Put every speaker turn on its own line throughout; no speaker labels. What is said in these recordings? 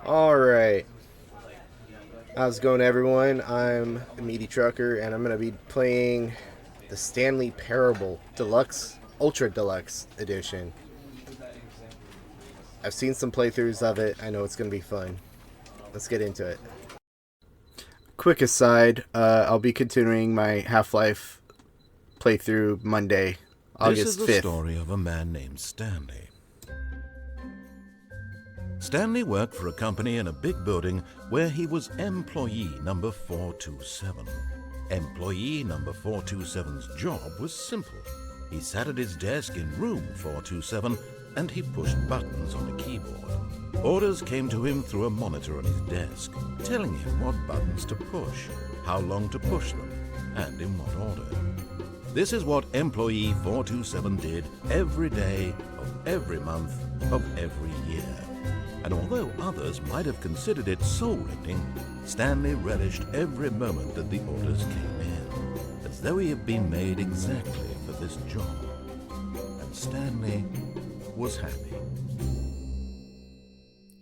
Alright, how's it going, everyone? I'm MeatyTrucker, and I'm going to be playing the Stanley Parable Deluxe, Ultra Deluxe Edition. I've seen some playthroughs of it. I know it's going to be fun. Let's get into it. Quick aside, I'll be continuing my Half-Life playthrough Monday, August 5th.
This is the story of a man named Stanley. Stanley worked for a company in a big building where he was employee number 427. Employee number 427's job was simple. He sat at his desk in room 427 and he pushed buttons on a keyboard. Orders came to him through a monitor on his desk, telling him what buttons to push, how long to push them, and in what order. This is what employee 427 did every day of every month of every year. And although others might have considered it soul-rending, Stanley relished every moment that the orders came in, as though he had been made exactly for this job. And Stanley was happy.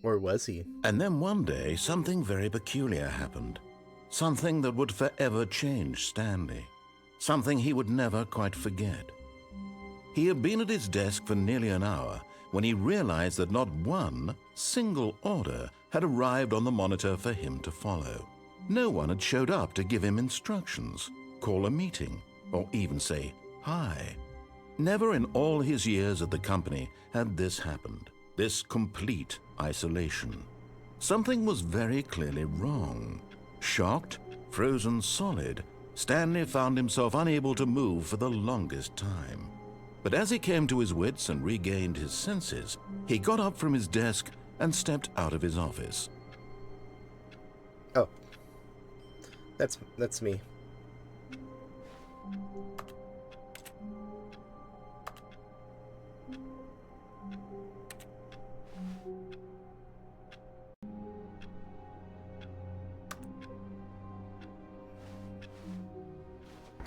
Or was he?
And then one day, something very peculiar happened. Something that would forever change Stanley. Something he would never quite forget. He had been at his desk for nearly an hour when he realized that not one single order had arrived on the monitor for him to follow. No one had showed up to give him instructions, call a meeting, or even say hi. Never in all his years at the company had this happened, this complete isolation. Something was very clearly wrong. Shocked, frozen solid, Stanley found himself unable to move for the longest time. But as he came to his wits and regained his senses, he got up from his desk and stepped out of his office.
Oh. That's me.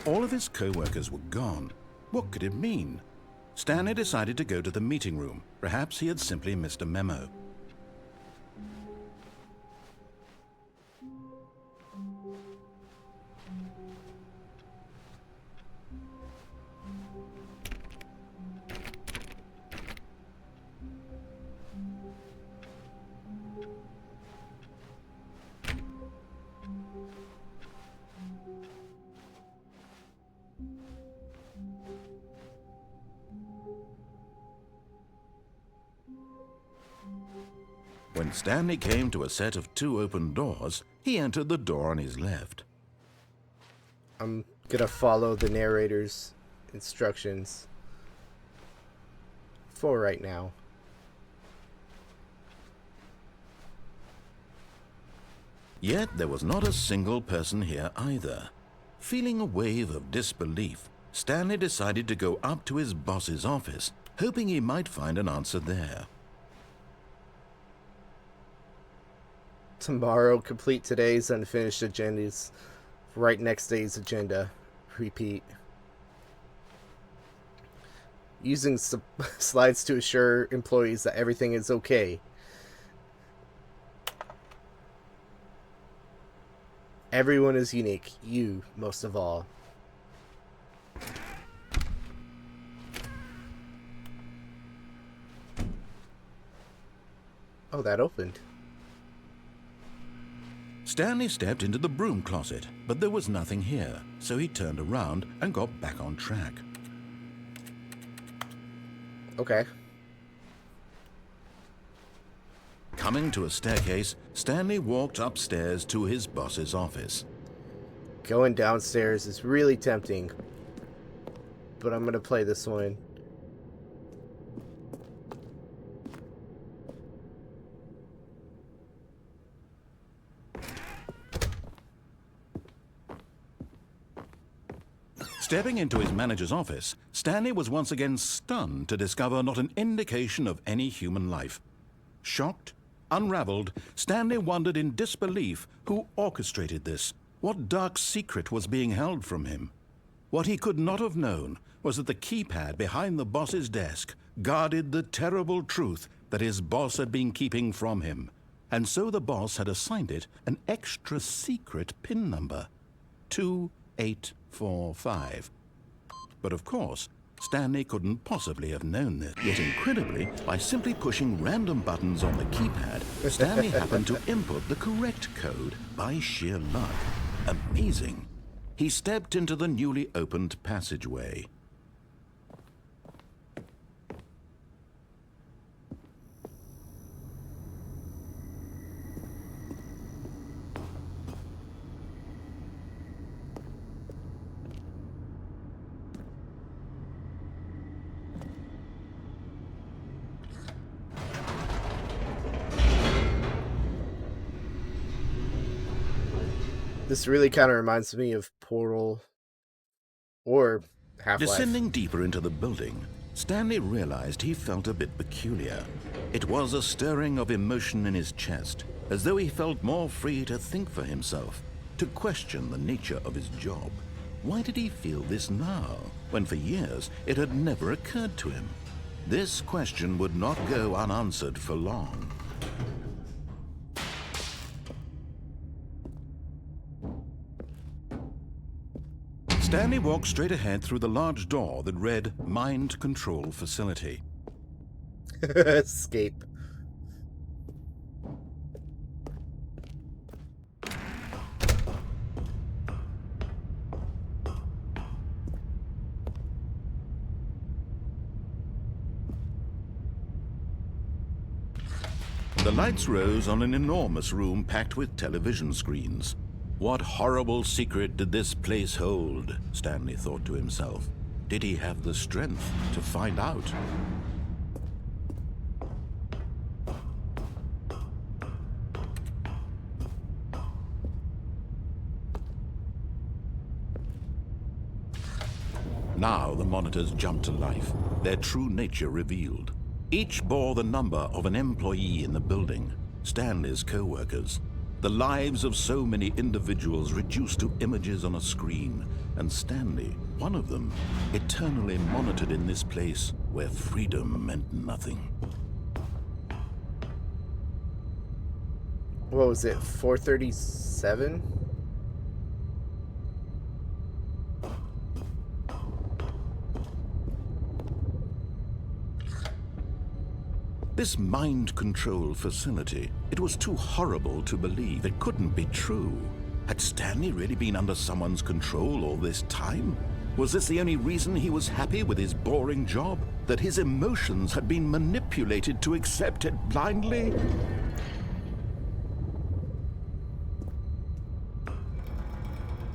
All of his co-workers were gone. What could it mean? Stanley decided to go to the meeting room. Perhaps he had simply missed a memo. When Stanley came to a set of 2 open doors, he entered the door on his left.
I'm gonna follow the narrator's instructions for right now.
Yet there was not a single person here either. Feeling a wave of disbelief, Stanley decided to go up to his boss's office, hoping he might find an answer there.
Tomorrow, complete today's unfinished agendas. Right next day's agenda. Repeat. Using slides to assure employees that everything is okay. Everyone is unique. You, most of all. Oh, that opened.
Stanley stepped into the broom closet, but there was nothing here, so he turned around and got back on track.
Okay.
Coming to a staircase, Stanley walked upstairs to his boss's office.
Going downstairs is really tempting, but I'm gonna play this one.
Stepping into his manager's office, Stanley was once again stunned to discover not an indication of any human life. Shocked, unraveled, Stanley wondered in disbelief who orchestrated this. What dark secret was being held from him? What he could not have known was that the keypad behind the boss's desk guarded the terrible truth that his boss had been keeping from him. and so the boss had assigned it an extra secret PIN number, 2845. But of course, Stanley couldn't possibly have known this. Yet incredibly, by simply pushing random buttons on the keypad, Stanley happened to input the correct code by sheer luck. Amazing. He stepped into the newly opened passageway.
This really kind of reminds me of Portal or Half-Life.
Descending deeper into the building, Stanley realized he felt a bit peculiar. It was a stirring of emotion in his chest, as though he felt more free to think for himself, to question the nature of his job. Why did he feel this now, when for years it had never occurred to him? This question would not go unanswered for long. Stanley walked straight ahead through the large door that read Mind Control Facility.
Escape.
The lights rose on an enormous room packed with television screens. What horrible secret did this place hold? Stanley thought to himself. Did he have the strength to find out? Now the monitors jumped to life, their true nature revealed. Each bore the number of an employee in the building, Stanley's co-workers. The lives of so many individuals reduced to images on a screen, and Stanley, one of them, eternally monitored in this place where freedom meant nothing.
What was it, 437?
This mind control facility, it was too horrible to believe. It couldn't be true. Had Stanley really been under someone's control all this time? Was this the only reason he was happy with his boring job? That his emotions had been manipulated to accept it blindly?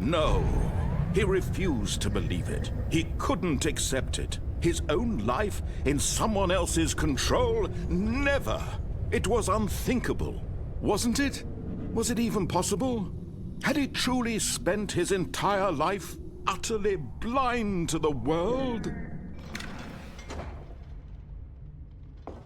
No, he refused to believe it. He couldn't accept it. His own life in someone else's control? Never! It was unthinkable, wasn't it? Was it even possible? Had he truly spent his entire life utterly blind to the world?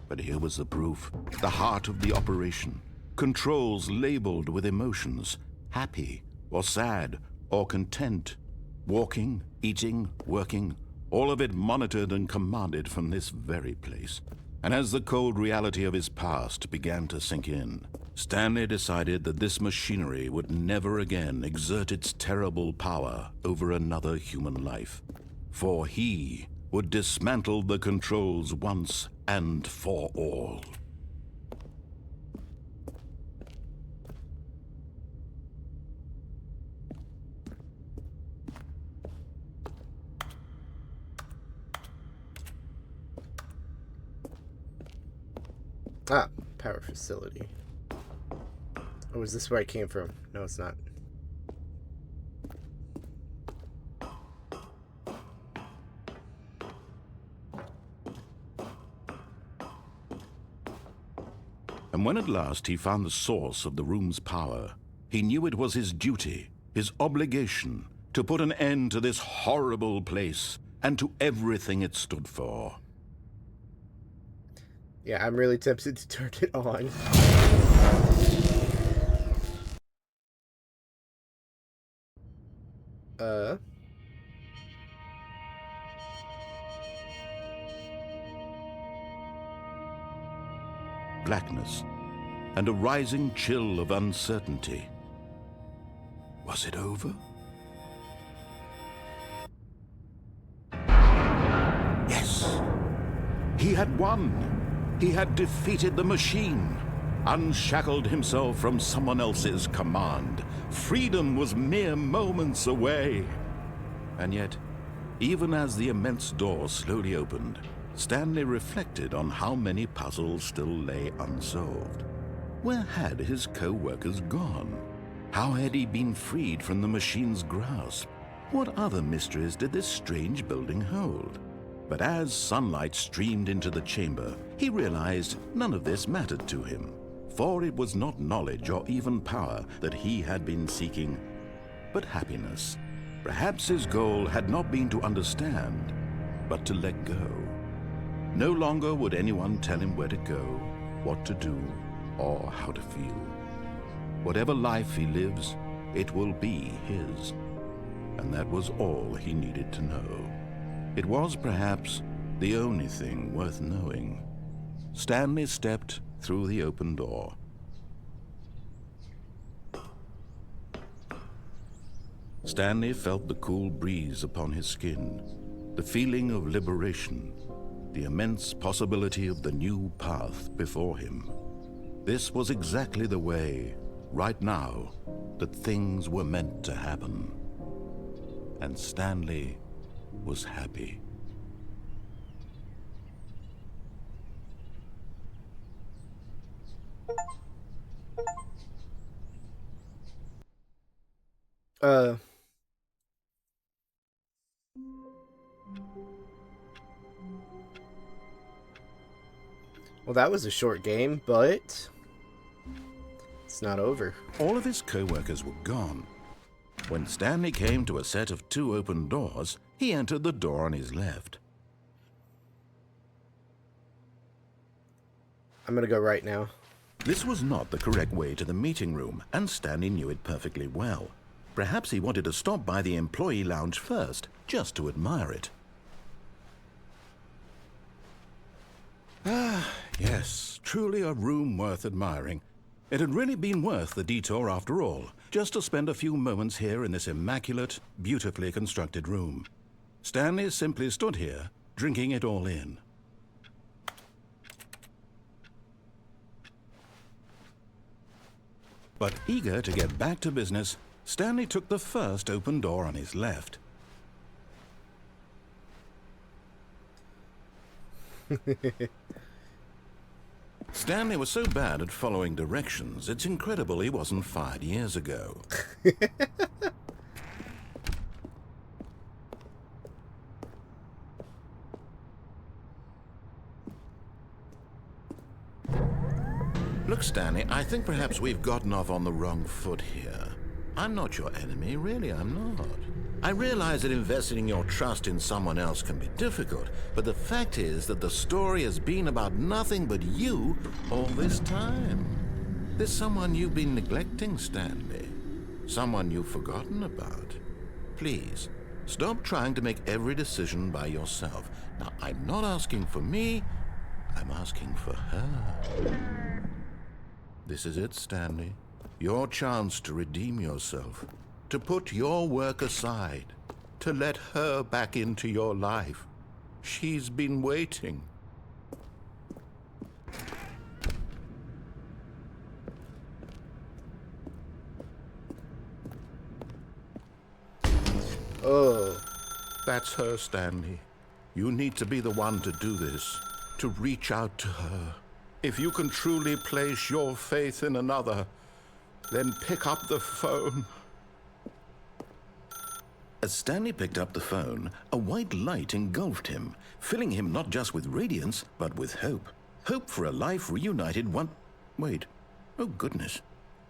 But here was the proof, the heart of the operation. Controls labeled with emotions, happy or sad or content, walking, eating, working, all of it monitored and commanded from this very place. And as the cold reality of his past began to sink in, Stanley decided that this machinery would never again exert its terrible power over another human life. For he would dismantle the controls once and for all.
Ah, power facility. Oh, is this where I came from? No, it's not.
And when at last he found the source of the room's power, he knew it was his duty, his obligation, to put an end to this horrible place and to everything it stood for.
Yeah, I'm really tempted to turn it on.
Blackness. and a rising chill of uncertainty. Was it over? Yes! He had won! He had defeated the machine, unshackled himself from someone else's command. Freedom was mere moments away. And yet, even as the immense door slowly opened, Stanley reflected on how many puzzles still lay unsolved. Where had his co-workers gone? How had he been freed from the machine's grasp? What other mysteries did this strange building hold? But as sunlight streamed into the chamber, he realized none of this mattered to him, for it was not knowledge or even power that he had been seeking, but happiness. Perhaps his goal had not been to understand, but to let go. No longer would anyone tell him where to go, what to do, or how to feel. Whatever life he lives, it will be his. And that was all he needed to know. It was perhaps the only thing worth knowing. Stanley stepped through the open door. Stanley felt the cool breeze upon his skin, the feeling of liberation, the immense possibility of the new path before him. This was exactly the way, right now, that things were meant to happen. And Stanley was happy.
Well, that was a short game, but it's not over.
All of his co-workers were gone. When Stanley came to a set of 2 open doors, he entered the door on his left.
I'm gonna go right now.
This was not the correct way to the meeting room, and Stanley knew it perfectly well. Perhaps he wanted to stop by the employee lounge first, just to admire it. Ah, yes, truly a room worth admiring. It had really been worth the detour after all, just to spend a few moments here in this immaculate, beautifully constructed room. Stanley simply stood here, drinking it all in. But eager to get back to business, Stanley took the first open door on his left. Stanley was so bad at following directions, it's incredible he wasn't fired years ago. Look, Stanley, I think perhaps we've gotten off on the wrong foot here. I'm not your enemy, really, I'm not. I realize that investing your trust in someone else can be difficult, but the fact is that the story has been about nothing but you all this time. There's someone you've been neglecting, Stanley. Someone you've forgotten about. Please, stop trying to make every decision by yourself. Now, I'm not asking for me, I'm asking for her. This is it, Stanley. Your chance to redeem yourself. To put your work aside, to let her back into your life. She's been waiting.
Oh.
That's her, Stanley. You need to be the one to do this, to reach out to her. If you can truly place your faith in another, then pick up the phone. As Stanley picked up the phone, a white light engulfed him, filling him not just with radiance, but with hope. Hope for a life reunited one... Wait. Oh, goodness.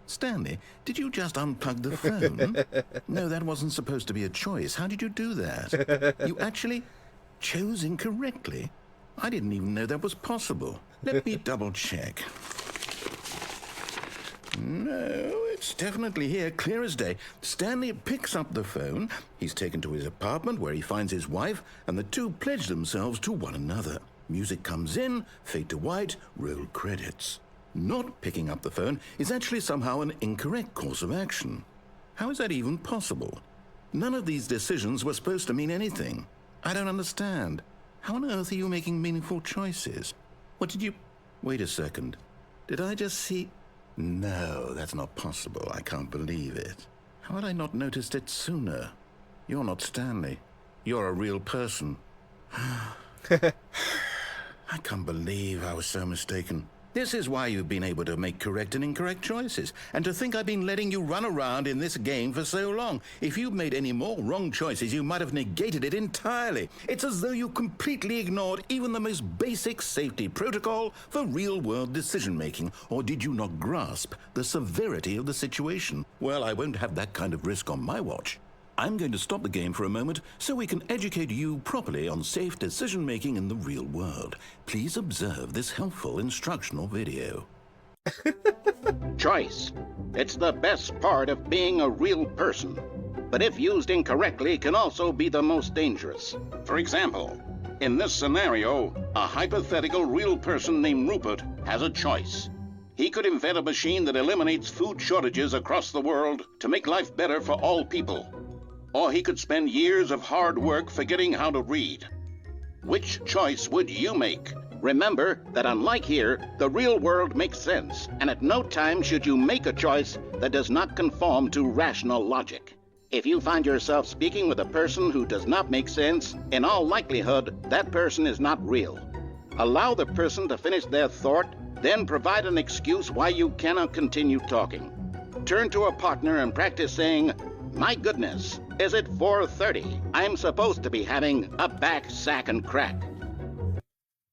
Stanley, did you just unplug the phone? No, that wasn't supposed to be a choice. How did you do that? You actually chose incorrectly? I didn't even know that was possible. Let me double-check. No, it's definitely here, clear as day. Stanley picks up the phone. He's taken to his apartment where he finds his wife, and the two pledge themselves to one another. Music comes in, fade to white, roll credits. Not picking up the phone is actually somehow an incorrect course of action. How is that even possible? None of these decisions were supposed to mean anything. I don't understand. How on earth are you making meaningful choices? What did you... Wait a second. Did I just see... No, that's not possible. I can't believe it. How had I not noticed it sooner? You're not Stanley. You're a real person. I can't believe I was so mistaken. This is why you've been able to make correct and incorrect choices. And to think I've been letting you run around in this game for so long. If you'd made any more wrong choices, you might have negated it entirely. It's as though you completely ignored even the most basic safety protocol for real-world decision-making. Or did you not grasp the severity of the situation? Well, I won't have that kind of risk on my watch. I'm going to stop the game for a moment so we can educate you properly on safe decision-making in the real world. Please observe this helpful instructional video.
Choice. It's the best part of being a real person. But if used incorrectly, can also be the most dangerous. For example, in this scenario, a hypothetical real person named Rupert has a choice. He could invent a machine that eliminates food shortages across the world to make life better for all people. Or he could spend years of hard work forgetting how to read. Which choice would you make? Remember that unlike here, the real world makes sense, and at no time should you make a choice that does not conform to rational logic. If you find yourself speaking with a person who does not make sense, in all likelihood, that person is not real. Allow the person to finish their thought, then provide an excuse why you cannot continue talking. Turn to a partner and practice saying, "My goodness, is it 4:30? I'm supposed to be having a back, sack, and crack."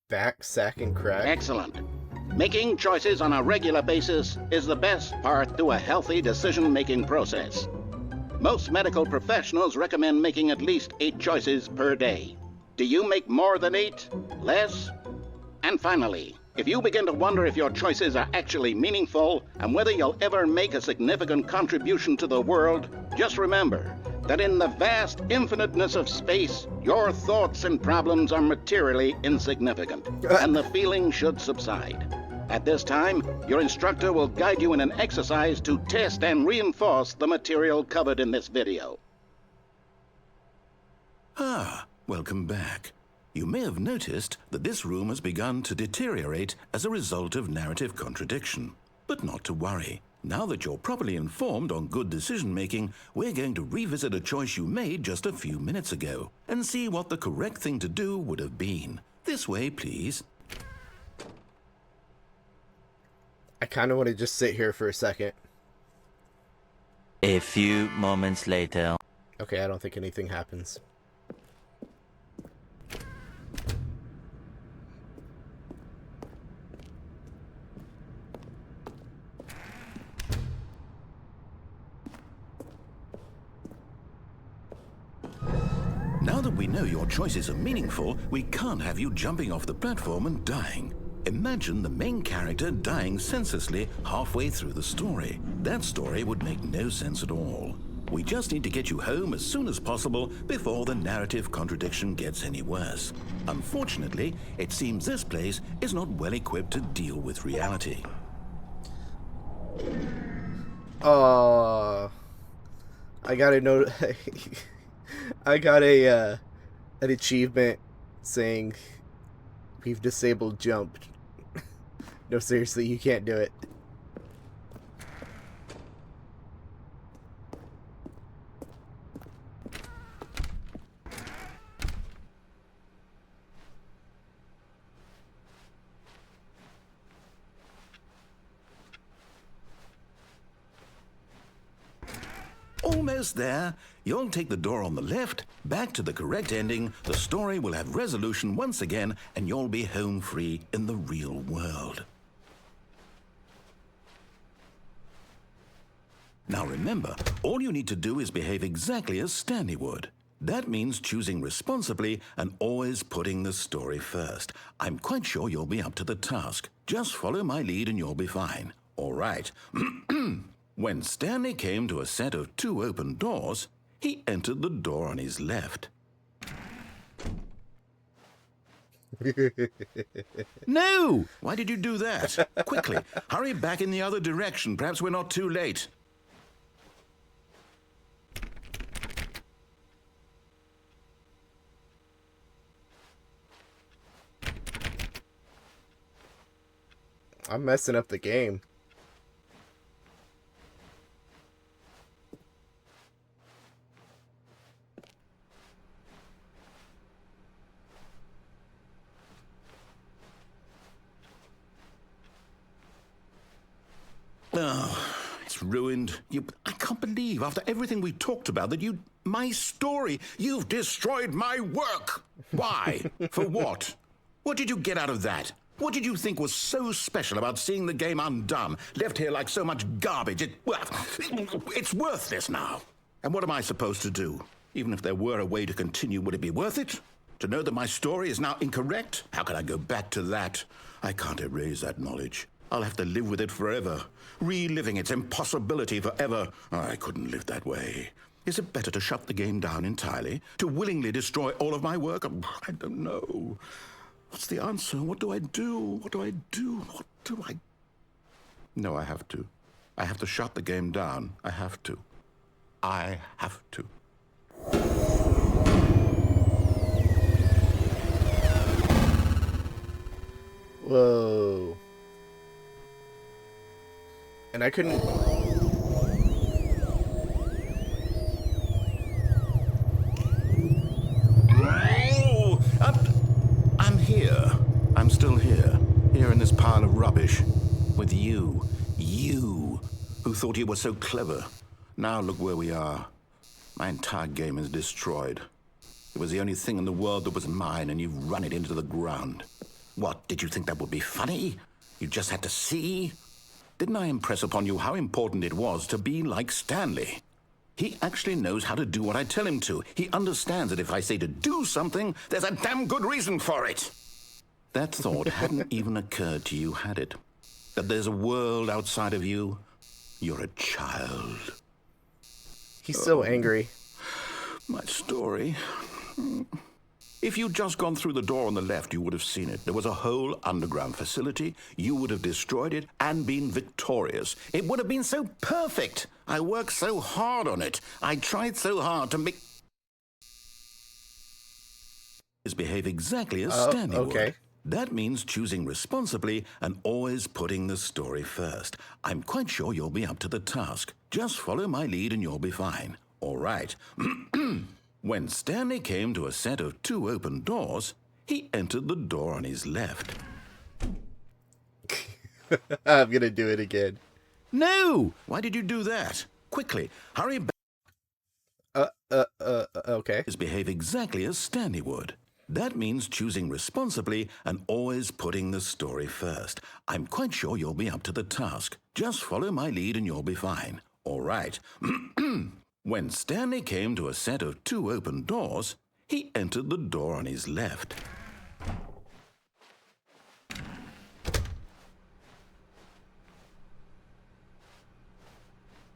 Back, sack, and crack?
Excellent. Making choices on a regular basis is the best part to a healthy decision-making process. Most medical professionals recommend making at least 8 choices per day. Do you make more than 8? Less? And finally, if you begin to wonder if your choices are actually meaningful and whether you'll ever make a significant contribution to the world, just remember that in the vast infiniteness of space, your thoughts and problems are materially insignificant, and the feeling should subside. At this time, your instructor will guide you in an exercise to test and reinforce the material covered in this video.
Welcome back. You may have noticed that this room has begun to deteriorate as a result of narrative contradiction. But not to worry. Now that you're properly informed on good decision-making, we're going to revisit a choice you made just a few minutes ago and see what the correct thing to do would have been. This way, please.
I kind of want to just sit here for a second.
A few moments later.
Okay, I don't think anything happens.
Now that we know your choices are meaningful, we can't have you jumping off the platform and dying. Imagine the main character dying senselessly halfway through the story. That story would make no sense at all. We just need to get you home as soon as possible before the narrative contradiction gets any worse. Unfortunately, it seems this place is not well equipped to deal with reality.
I got a note. I got an achievement saying we've disabled jump. No, seriously, you can't do it.
Almost there. You'll take the door on the left, back to the correct ending, the story will have resolution once again, and you'll be home free in the real world. Now remember, all you need to do is behave exactly as Stanley would. That means choosing responsibly and always putting the story first. I'm quite sure you'll be up to the task. Just follow my lead and you'll be fine. All right. When Stanley came to a set of 2 open doors, he entered the door on his left. No! Why did you do that? Quickly, hurry back in the other direction. Perhaps we're not too late.
I'm messing up the game.
Oh, it's ruined. I can't believe, after everything we talked about, that my story, you've destroyed my work. Why? For what? What did you get out of that? What did you think was so special about seeing the game undone, left here like so much garbage? It's worthless now. And what am I supposed to do? Even if there were a way to continue, would it be worth it? To know that my story is now incorrect? How can I go back to that? I can't erase that knowledge. I'll have to live with it forever, reliving its impossibility forever. I couldn't live that way. Is it better to shut the game down entirely? To willingly destroy all of my work? I don't know. What's the answer? What do I do? What do I do? What do I... No, I have to. I have to shut the game down. I have to. I have to.
Whoa. And I couldn't...
Oh, I'm here. I'm still here. Here in this pile of rubbish. With you. You, who thought you were so clever. Now look where we are. My entire game is destroyed. It was the only thing in the world that was mine, and you've run it into the ground. What, did you think that would be funny? You just had to see? Didn't I impress upon you how important it was to be like Stanley? He actually knows how to do what I tell him to. He understands that if I say to do something, there's a damn good reason for it. That thought hadn't even occurred to you, had it? That there's a world outside of you? You're a child.
He's so angry.
My story. If you'd just gone through the door on the left, you would have seen it. There was a whole underground facility. You would have destroyed it and been victorious. It would have been so perfect. I worked so hard on it. I tried so hard to make... behave exactly as Stanley would. That means choosing responsibly and always putting the story first. I'm quite sure you'll be up to the task. Just follow my lead and you'll be fine. All right. When Stanley came to a set of 2 open doors, he entered the door on his left.
I'm gonna do it again.
No! Why did you do that? Quickly, hurry back.
Okay.
Behave exactly as Stanley would. That means choosing responsibly and always putting the story first. I'm quite sure you'll be up to the task. Just follow my lead and you'll be fine. All right. When Stanley came to a set of 2 open doors, he entered the door on his left.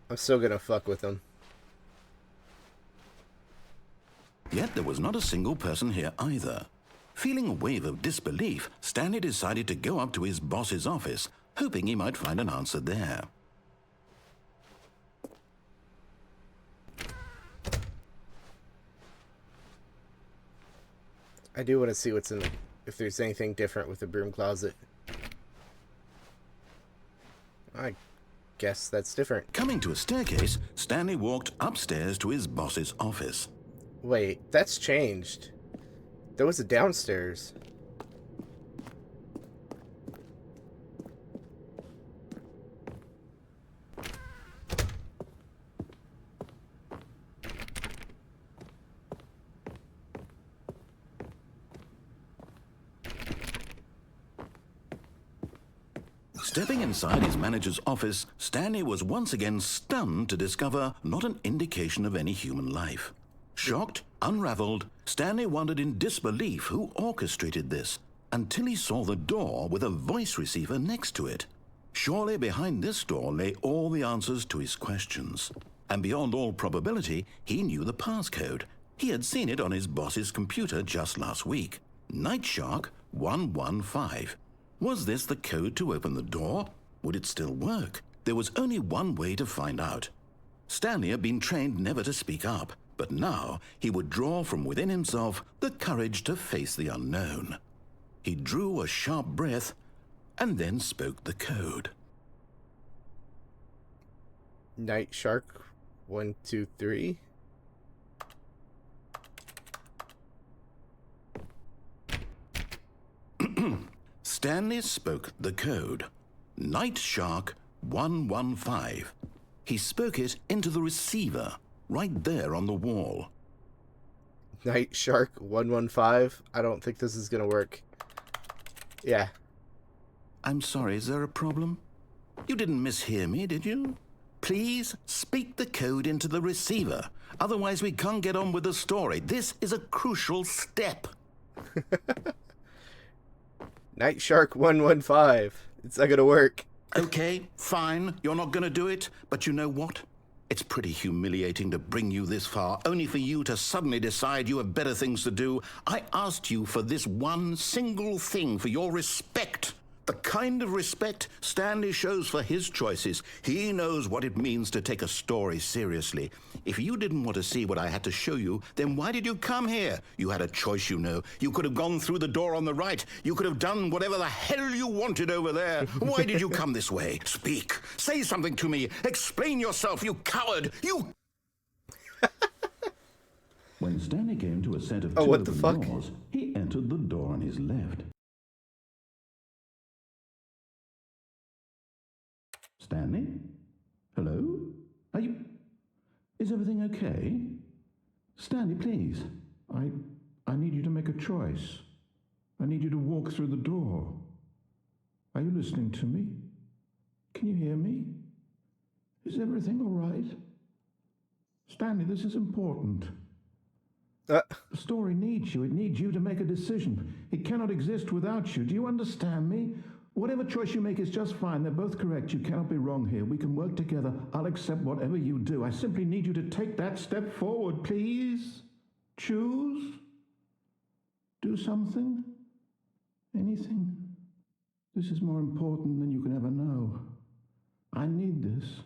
I'm still gonna fuck with him.
Yet there was not a single person here either. Feeling a wave of disbelief, Stanley decided to go up to his boss's office, hoping he might find an answer there.
I do want to see what's in the, if there's anything different with the broom closet. I guess that's different.
Coming to a staircase, Stanley walked upstairs to his boss's office.
Wait, that's changed. There was a downstairs.
Stepping inside his manager's office, Stanley was once again stunned to discover not an indication of any human life. Shocked, unraveled, Stanley wondered in disbelief who orchestrated this, until he saw the door with a voice receiver next to it. Surely behind this door lay all the answers to his questions. And beyond all probability, he knew the passcode. He had seen it on his boss's computer just last week. Night Shark 115. Was this the code to open the door? Would it still work? There was only one way to find out. Stanley had been trained never to speak up, but now he would draw from within himself the courage to face the unknown. He drew a sharp breath and then spoke the code.
Night Shark 123.
Stanley spoke the code. Night Shark 115. He spoke it into the receiver, right there on the wall.
Night Shark 115. I don't think this is gonna work. Yeah.
I'm sorry, is there a problem? You didn't mishear me, did you? Please speak the code into the receiver. Otherwise we can't get on with the story. This is a crucial step.
Night Shark 115. It's not gonna work.
Okay, fine, you're not going to do it, but you know what? It's pretty humiliating to bring you this far, only for you to suddenly decide you have better things to do. I asked you for this one single thing, for your respect. The kind of respect Stanley shows for his choices. He knows what it means to take a story seriously. If you didn't want to see what I had to show you, then why did you come here? You had a choice, you know. You could have gone through the door on the right. You could have done whatever the hell you wanted over there. Why did you come this way? Speak. Say something to me. Explain yourself, you coward. You... When Stanley came to a set of
what the fuck?
doors, he entered the door on his left. Stanley? Hello? Are you... Is everything okay? Stanley, please. I need you to make a choice. I need you to walk through the door. Are you listening to me? Can you hear me? Is everything all right? Stanley, this is important. The story needs you. It needs you to make a decision. It cannot exist without you. Do you understand me? Whatever choice you make is just fine. They're both correct. You cannot be wrong here. We can work together. I'll accept whatever you do. I simply need you to take that step forward, please. Choose. Do something. Anything. This is more important than you can ever know. I need this.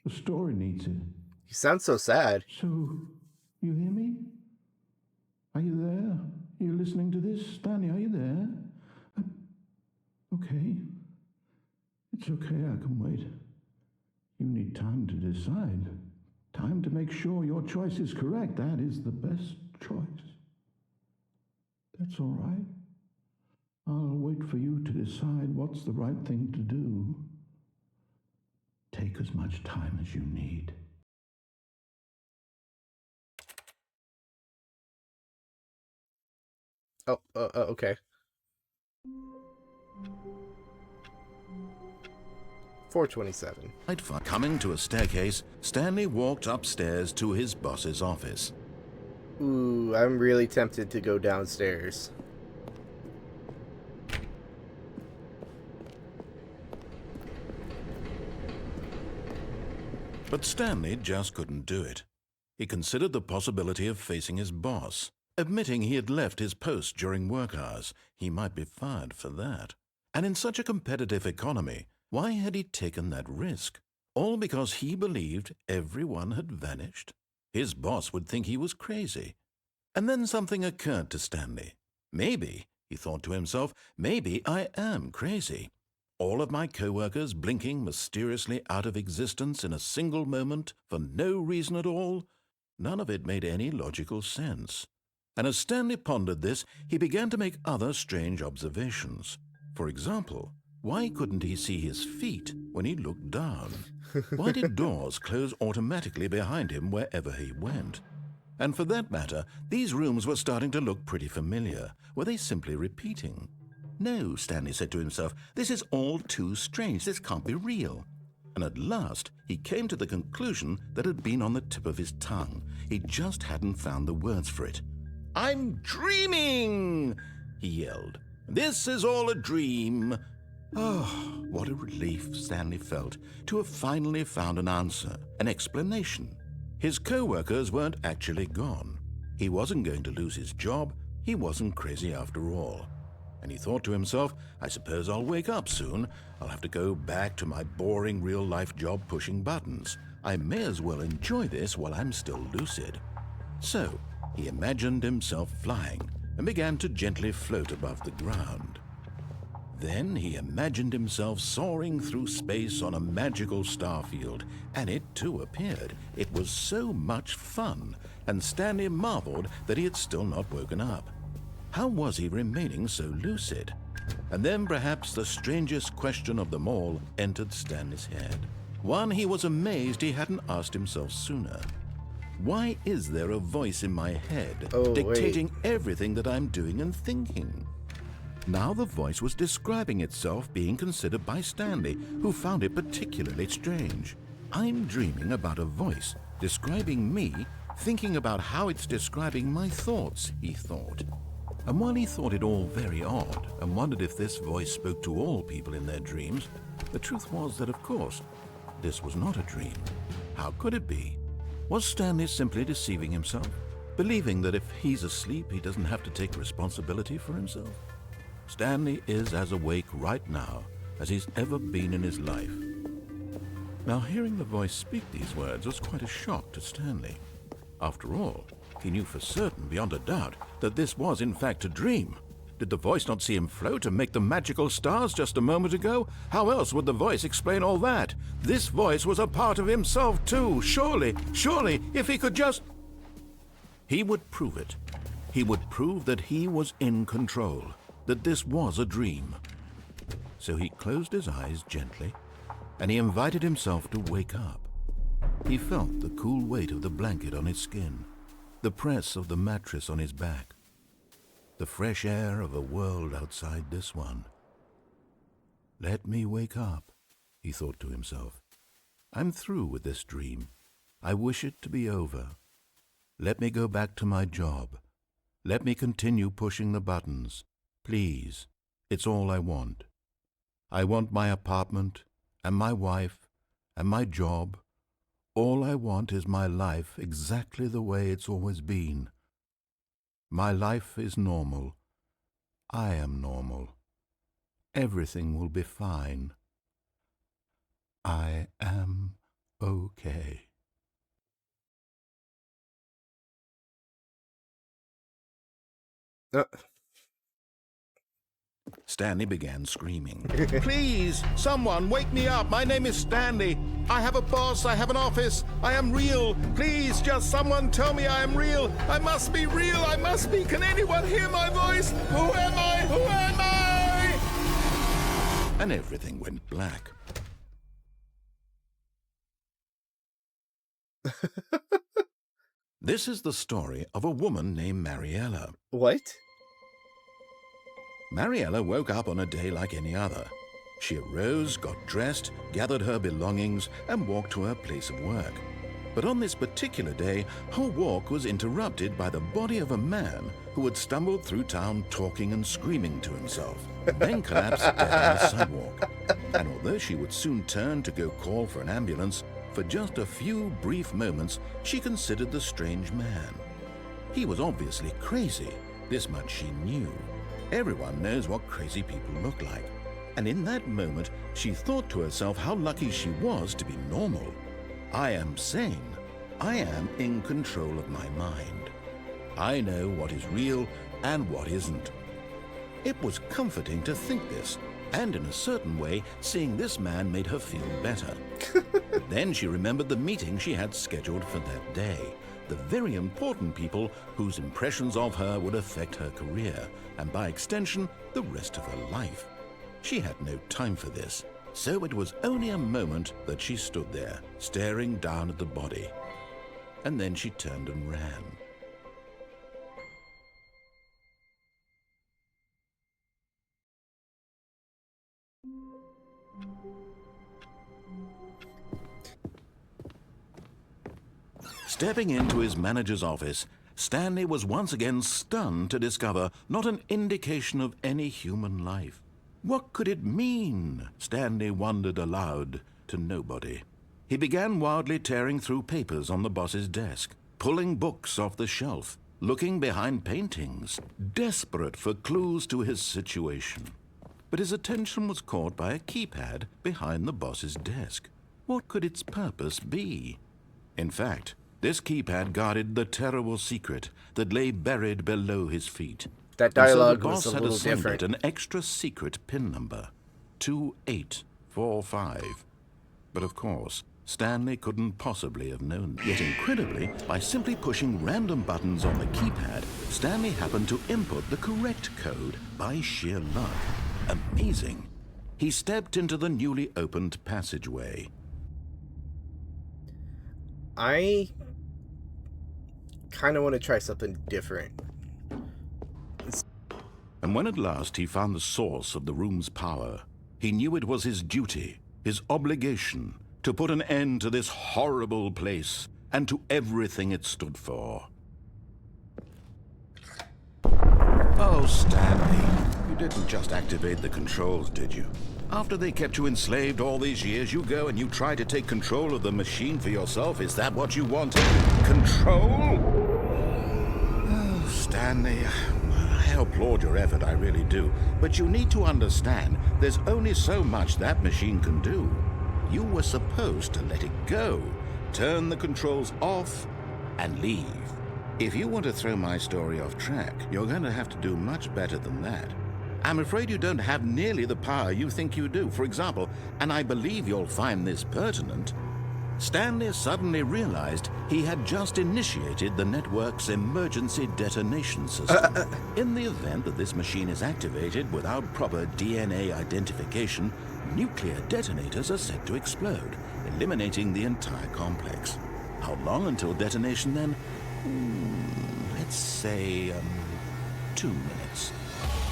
The story needs it.
You sound so sad.
So, you hear me? Are you there? Are you listening to this? Stanley, are you there? Okay. It's okay, I can wait. You need time to decide. Time to make sure your choice is correct. That is the best choice. That's all right. I'll wait for you to decide what's the right thing to do. Take as much time as you need.
Okay. 427.
Coming to a staircase, Stanley walked upstairs to his boss's office.
Ooh, I'm really tempted to go downstairs.
But Stanley just couldn't do it. He considered the possibility of facing his boss. Admitting he had left his post during work hours, he might be fired for that. And in such a competitive economy, why had he taken that risk? All because he believed everyone had vanished? His boss would think he was crazy. And then something occurred to Stanley. Maybe, he thought to himself, maybe I am crazy. All of my co-workers blinking mysteriously out of existence in a single moment for no reason at all? None of it made any logical sense. And as Stanley pondered this, he began to make other strange observations. For example, why couldn't he see his feet when he looked down? Why did doors close automatically behind him wherever he went? And for that matter, these rooms were starting to look pretty familiar. Were they simply repeating? No, Stanley said to himself, this is all too strange. This can't be real. And at last, he came to the conclusion that had been on the tip of his tongue. He just hadn't found the words for it. I'm dreaming, he yelled. This is all a dream. Oh, what a relief Stanley felt to have finally found an answer, an explanation. His co-workers weren't actually gone. He wasn't going to lose his job. He wasn't crazy after all. And he thought to himself, I suppose I'll wake up soon. I'll have to go back to my boring real-life job pushing buttons. I may as well enjoy this while I'm still lucid. So he imagined himself flying and began to gently float above the ground. Then he imagined himself soaring through space on a magical starfield, and it too appeared. It was so much fun, and Stanley marveled that he had still not woken up. How was he remaining so lucid? And then perhaps the strangest question of them all entered Stanley's head. One he was amazed he hadn't asked himself sooner. Why is there a voice in my head dictating everything that I'm doing and thinking? Now the voice was describing itself being considered by Stanley, who found it particularly strange. I'm dreaming about a voice describing me, thinking about how it's describing my thoughts, he thought. And while he thought it all very odd and wondered if this voice spoke to all people in their dreams, the truth was that, of course, this was not a dream. How could it be? Was Stanley simply deceiving himself, believing that if he's asleep, he doesn't have to take responsibility for himself? Stanley is as awake right now as he's ever been in his life. Now, hearing the voice speak these words was quite a shock to Stanley. After all, he knew for certain, beyond a doubt, that this was in fact a dream. Did the voice not see him float and make the magical stars just a moment ago? How else would the voice explain all that? This voice was a part of himself too. Surely, if he could just... He would prove it. He would prove that he was in control, that this was a dream. So he closed his eyes gently, and he invited himself to wake up. He felt the cool weight of the blanket on his skin, the press of the mattress on his back, the fresh air of a world outside this one. Let me wake up, he thought to himself. I'm through with this dream. I wish it to be over. Let me go back to my job. Let me continue pushing the buttons. Please, it's all I want. I want my apartment and my wife and my job. All I want is my life exactly the way it's always been. My life is normal. I am normal. Everything will be fine. I am okay. Stanley began screaming. Please, someone, wake me up. My name is Stanley. I have a boss. I have an office. I am real. Please, just someone tell me I am real. I must be real. I must be. Can anyone hear my voice? Who am I? Who am I? And everything went black. This is the story of a woman named Mariella.
What?
Mariella woke up on a day like any other. She arose, got dressed, gathered her belongings, and walked to her place of work. But on this particular day, her walk was interrupted by the body of a man who had stumbled through town talking and screaming to himself, and then collapsed dead on the sidewalk. And although she would soon turn to go call for an ambulance, for just a few brief moments she considered the strange man. He was obviously crazy, this much she knew. Everyone knows what crazy people look like. And in that moment, she thought to herself how lucky she was to be normal. I am sane. I am in control of my mind. I know what is real and what isn't. It was comforting to think this, and in a certain way, seeing this man made her feel better. But then she remembered the meeting she had scheduled for that day. The very important people whose impressions of her would affect her career, and by extension, the rest of her life. She had no time for this, so it was only a moment that she stood there, staring down at the body. And then she turned and ran. Stepping into his manager's office, Stanley was once again stunned to discover not an indication of any human life. What could it mean? Stanley wondered aloud to nobody. He began wildly tearing through papers on the boss's desk, pulling books off the shelf, looking behind paintings, desperate for clues to his situation. But his attention was caught by a keypad behind the boss's desk. What could its purpose be? In fact, this keypad guarded the terrible secret that lay buried below his feet.
That dialogue
and
was
so
a
the boss had
little
assigned
different.
it an extra secret pin number, 2845. But of course, Stanley couldn't possibly have known. Yet incredibly, by simply pushing random buttons on the keypad, Stanley happened to input the correct code by sheer luck. Amazing. He stepped into the newly opened passageway.
I kind of want to try something different.
And when at last he found the source of the room's power, he knew it was his duty, his obligation, to put an end to this horrible place and to everything it stood for. Oh, Stanley, you didn't just activate the controls, did you? After they kept you enslaved all these years, you go and you try to take control of the machine for yourself. Is that what you wanted? Control? Oh, Stanley, I applaud your effort, I really do. But you need to understand, there's only so much that machine can do. You were supposed to let it go, turn the controls off, and leave. If you want to throw my story off track, you're going to have to do much better than that. I'm afraid you don't have nearly the power you think you do. For example, and I believe you'll find this pertinent, Stanley suddenly realized he had just initiated the network's emergency detonation system. In the event that this machine is activated without proper DNA identification, nuclear detonators are set to explode, eliminating the entire complex. How long until detonation then? Let's say, 2 minutes.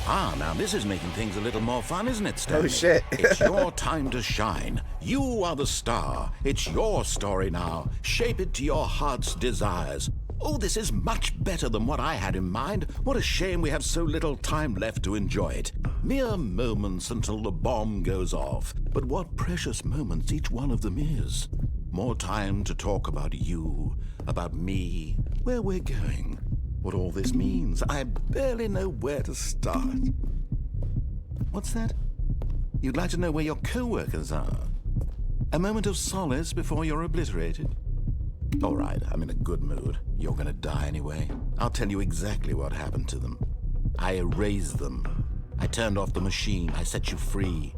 Ah, now this is making things a little more fun, isn't it, Stanley?
Oh, shit.
It's your time to shine. You are the star. It's your story now. Shape it to your heart's desires. Oh, this is much better than what I had in mind. What a shame we have so little time left to enjoy it. Mere moments until the bomb goes off. But what precious moments each one of them is. More time to talk about you, about me, where we're going. What all this means, I barely know where to start. What's that? You'd like to know where your co-workers are? A moment of solace before you're obliterated? All right, I'm in a good mood. You're gonna die anyway. I'll tell you exactly what happened to them. I erased them. I turned off the machine. I set you free.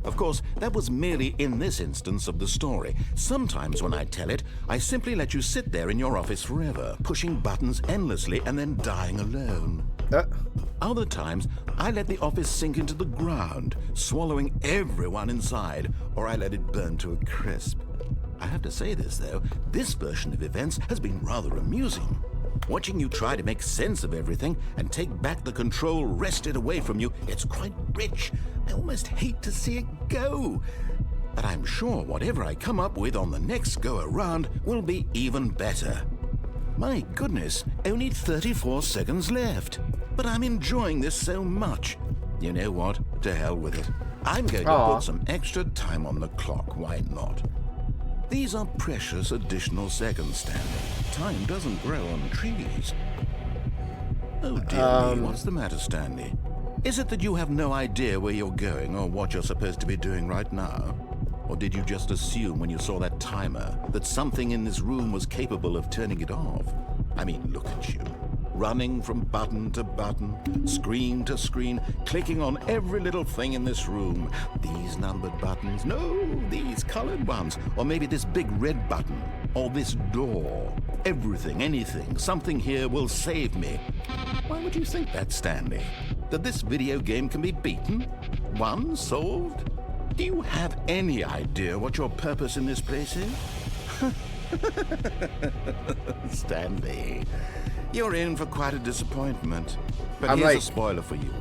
Of course, that was merely in this instance of the story. Sometimes when I tell it, I simply let you sit there in your office forever, pushing buttons endlessly and then dying alone. Other times, I let the office sink into the ground, swallowing everyone inside, or I let it burn to a crisp. I have to say this, though, this version of events has been rather amusing. Watching you try to make sense of everything and take back the control wrested away from you, it's quite rich. I almost hate to see it go. But I'm sure whatever I come up with on the next go-around will be even better. My goodness, only 34 seconds left. But I'm enjoying this so much. You know what? To hell with it. I'm going to put some extra time on the clock. Why not? These are precious additional seconds, Stanley. Time doesn't grow on trees. Oh dear me, what's the matter, Stanley? Is it that you have no idea where you're going or what you're supposed to be doing right now? Or did you just assume when you saw that timer that something in this room was capable of turning it off? I mean, look at you. Running from button to button, screen to screen, clicking on every little thing in this room. These numbered buttons, no, these colored ones. Or maybe this big red button, or this door. Everything, anything, something here will save me. Why would you think that, Stanley? That this video game can be beaten? Won? Solved? Do you have any idea what your purpose in this place is? Stanley, you're in for quite a disappointment. But here's a spoiler for you.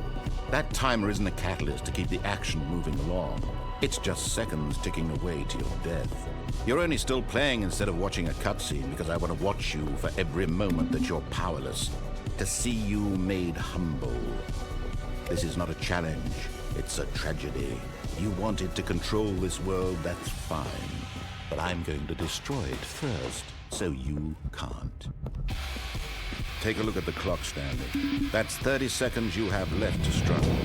That timer isn't a catalyst to keep the action moving along. It's just seconds ticking away to your death. You're only still playing instead of watching a cutscene because I want to watch you for every moment that you're powerless. To see you made humble. This is not a challenge. It's a tragedy. You wanted to control this world, that's fine. But I'm going to destroy it first, so you can't. Take a look at the clock, Stanley. That's 30 seconds you have left to struggle.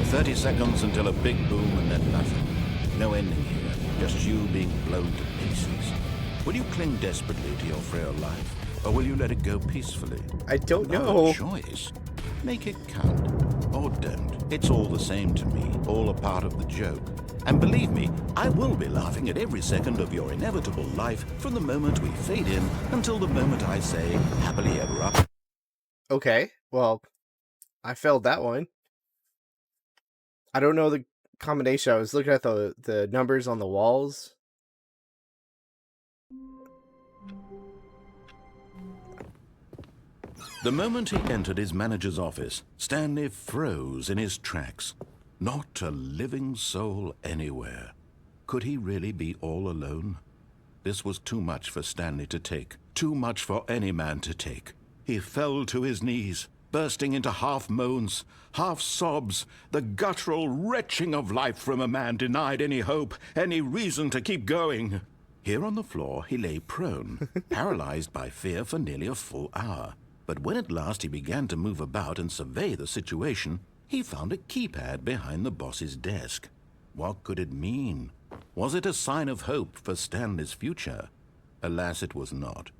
30 seconds until a big boom and then nothing. No ending here, just you being blown to pieces. Will you cling desperately to your frail life, or will you let it go peacefully?
I don't
No
know.
choice. Make it count. Or don't. It's all the same to me, all a part of the joke. And believe me, I will be laughing at every second of your inevitable life from the moment we fade in until the moment I say, happily ever after.
Okay, well, I failed that one. I don't know the combination. I was looking at the numbers on the walls.
The moment he entered his manager's office, Stanley froze in his tracks. Not a living soul anywhere. Could he really be all alone? This was too much for Stanley to take. Too much for any man to take. He fell to his knees, bursting into half moans, half sobs, the guttural retching of life from a man denied any hope, any reason to keep going. Here on the floor he lay prone, paralyzed by fear for nearly a full hour. But when at last he began to move about and survey the situation, he found a keypad behind the boss's desk. What could it mean? Was it a sign of hope for Stanley's future? Alas, it was not.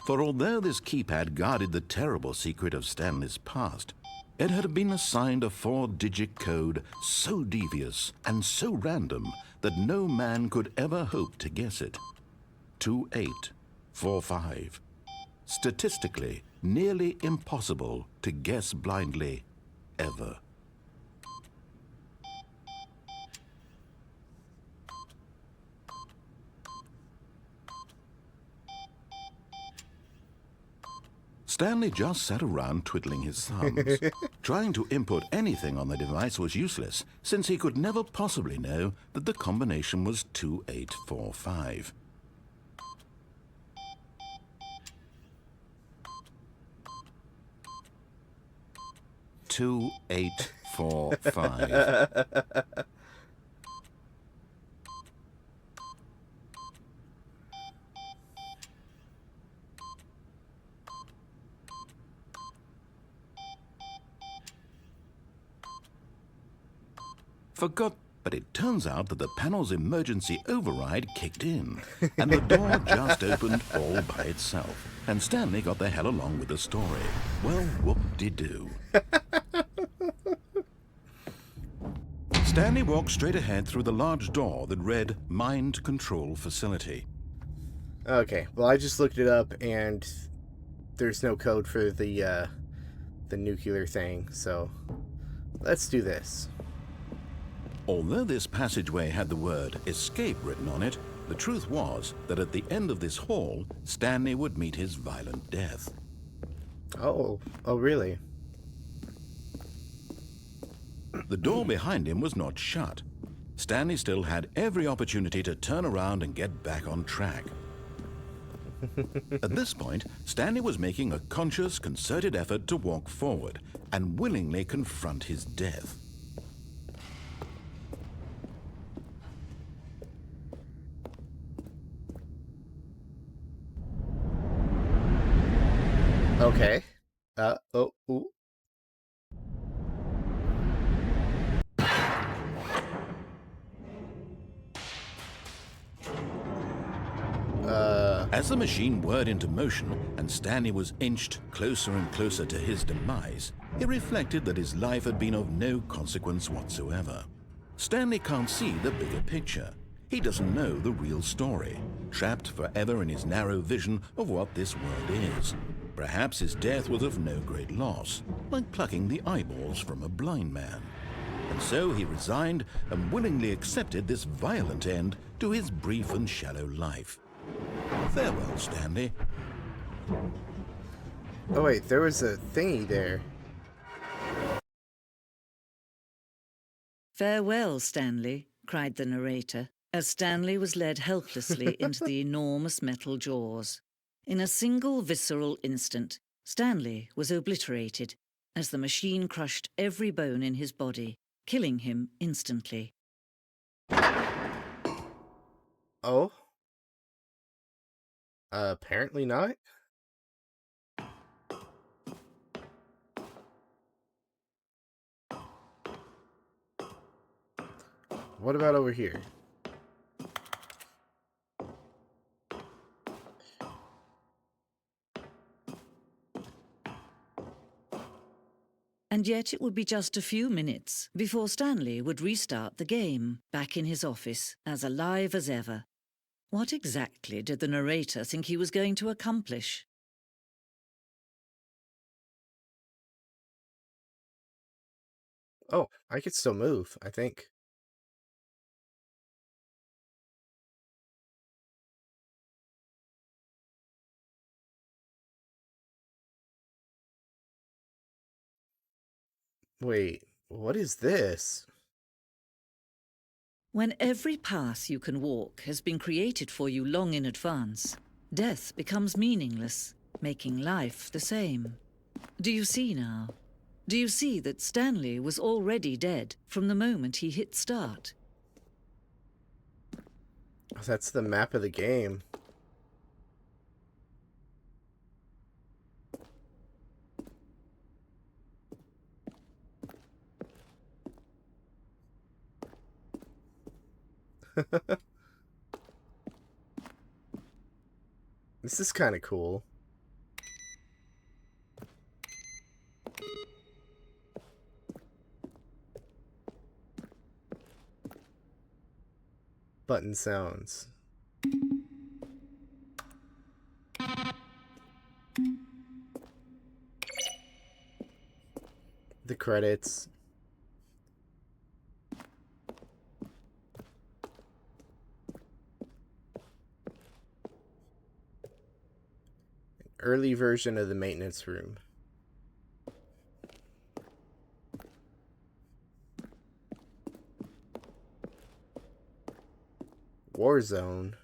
For although this keypad guarded the terrible secret of Stanley's past, it had been assigned a 4-digit code so devious and so random that no man could ever hope to guess it. 2845. Statistically, nearly impossible to guess blindly, ever. Stanley just sat around twiddling his thumbs. Trying to input anything on the device was useless, since he could never possibly know that the combination was 2845. Two, 8, 4, 5. Forgot, but it turns out that the panel's emergency override kicked in, and the door just opened all by itself. And Stanley got the hell along with the story. Well, whoop-de-doo. Stanley walked straight ahead through the large door that read Mind Control Facility.
Okay, well, I just looked it up, and there's no code for the nuclear thing, so let's do this.
Although this passageway had the word escape written on it, the truth was that at the end of this hall, Stanley would meet his violent death.
Oh really?
The door behind him was not shut. Stanley still had every opportunity to turn around and get back on track. At this point, Stanley was making a conscious, concerted effort to walk forward and willingly confront his death.
Okay. Ooh.
As the machine whirred into motion and Stanley was inched closer and closer to his demise, he reflected that his life had been of no consequence whatsoever. Stanley can't see the bigger picture. He doesn't know the real story, trapped forever in his narrow vision of what this world is. Perhaps his death was of no great loss, like plucking the eyeballs from a blind man. And so he resigned and willingly accepted this violent end to his brief and shallow life. Farewell, Stanley.
Oh wait, there was a thingy there.
"Farewell, Stanley," cried the narrator, as Stanley was led helplessly into the enormous metal jaws. In a single visceral instant, Stanley was obliterated as the machine crushed every bone in his body, killing him instantly.
Oh? Apparently not. What about over here?
And yet it would be just a few minutes before Stanley would restart the game, back in his office, as alive as ever. What exactly did the narrator think he was going to accomplish?
Oh, I could still move, I think. Wait, what is this?
When every path you can walk has been created for you long in advance, death becomes meaningless, making life the same. Do you see now? Do you see that Stanley was already dead from the moment he hit start?
Oh, that's the map of the game. This is kind of cool. Button sounds. The credits. Early version of the maintenance room. Warzone.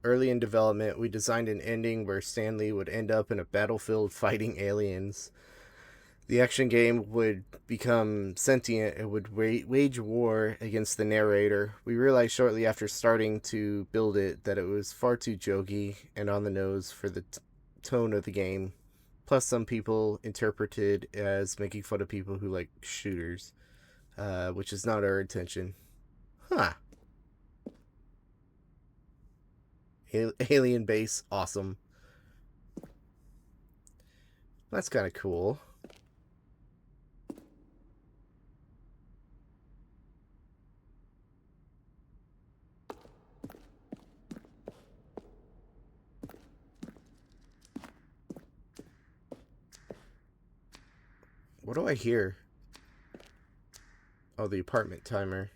Early in development, we designed an ending where Stanley would end up in a battlefield fighting aliens. The action game would become sentient and would wage war against the narrator. We realized shortly after starting to build it that it was far too jokey and on the nose for the tone of the game. Plus, some people interpreted as making fun of people who like shooters, which is not our intention. Huh. Alien base, awesome. That's kind of cool. What do I hear? Oh, the apartment timer.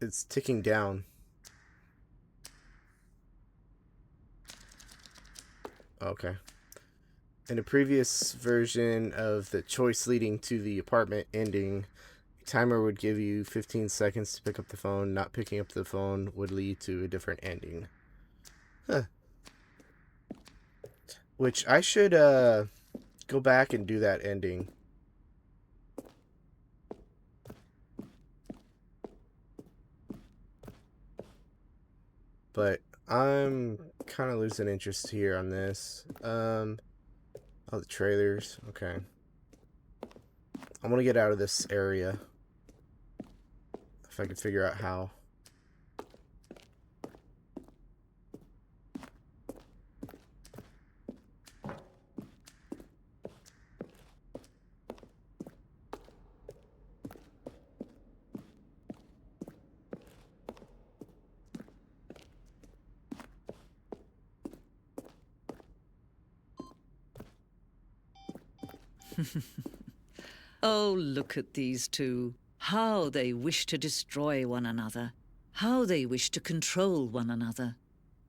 It's ticking down. Okay. In a previous version of the choice leading to the apartment ending, the timer would give you 15 seconds to pick up the phone. Not picking up the phone would lead to a different ending. Huh. Which I should go back and do that ending. But I'm kind of losing interest here on this. Oh, the trailers. Okay. I'm gonna get out of this area. If I can figure out how.
Oh, look at these two. How they wish to destroy one another. How they wish to control one another.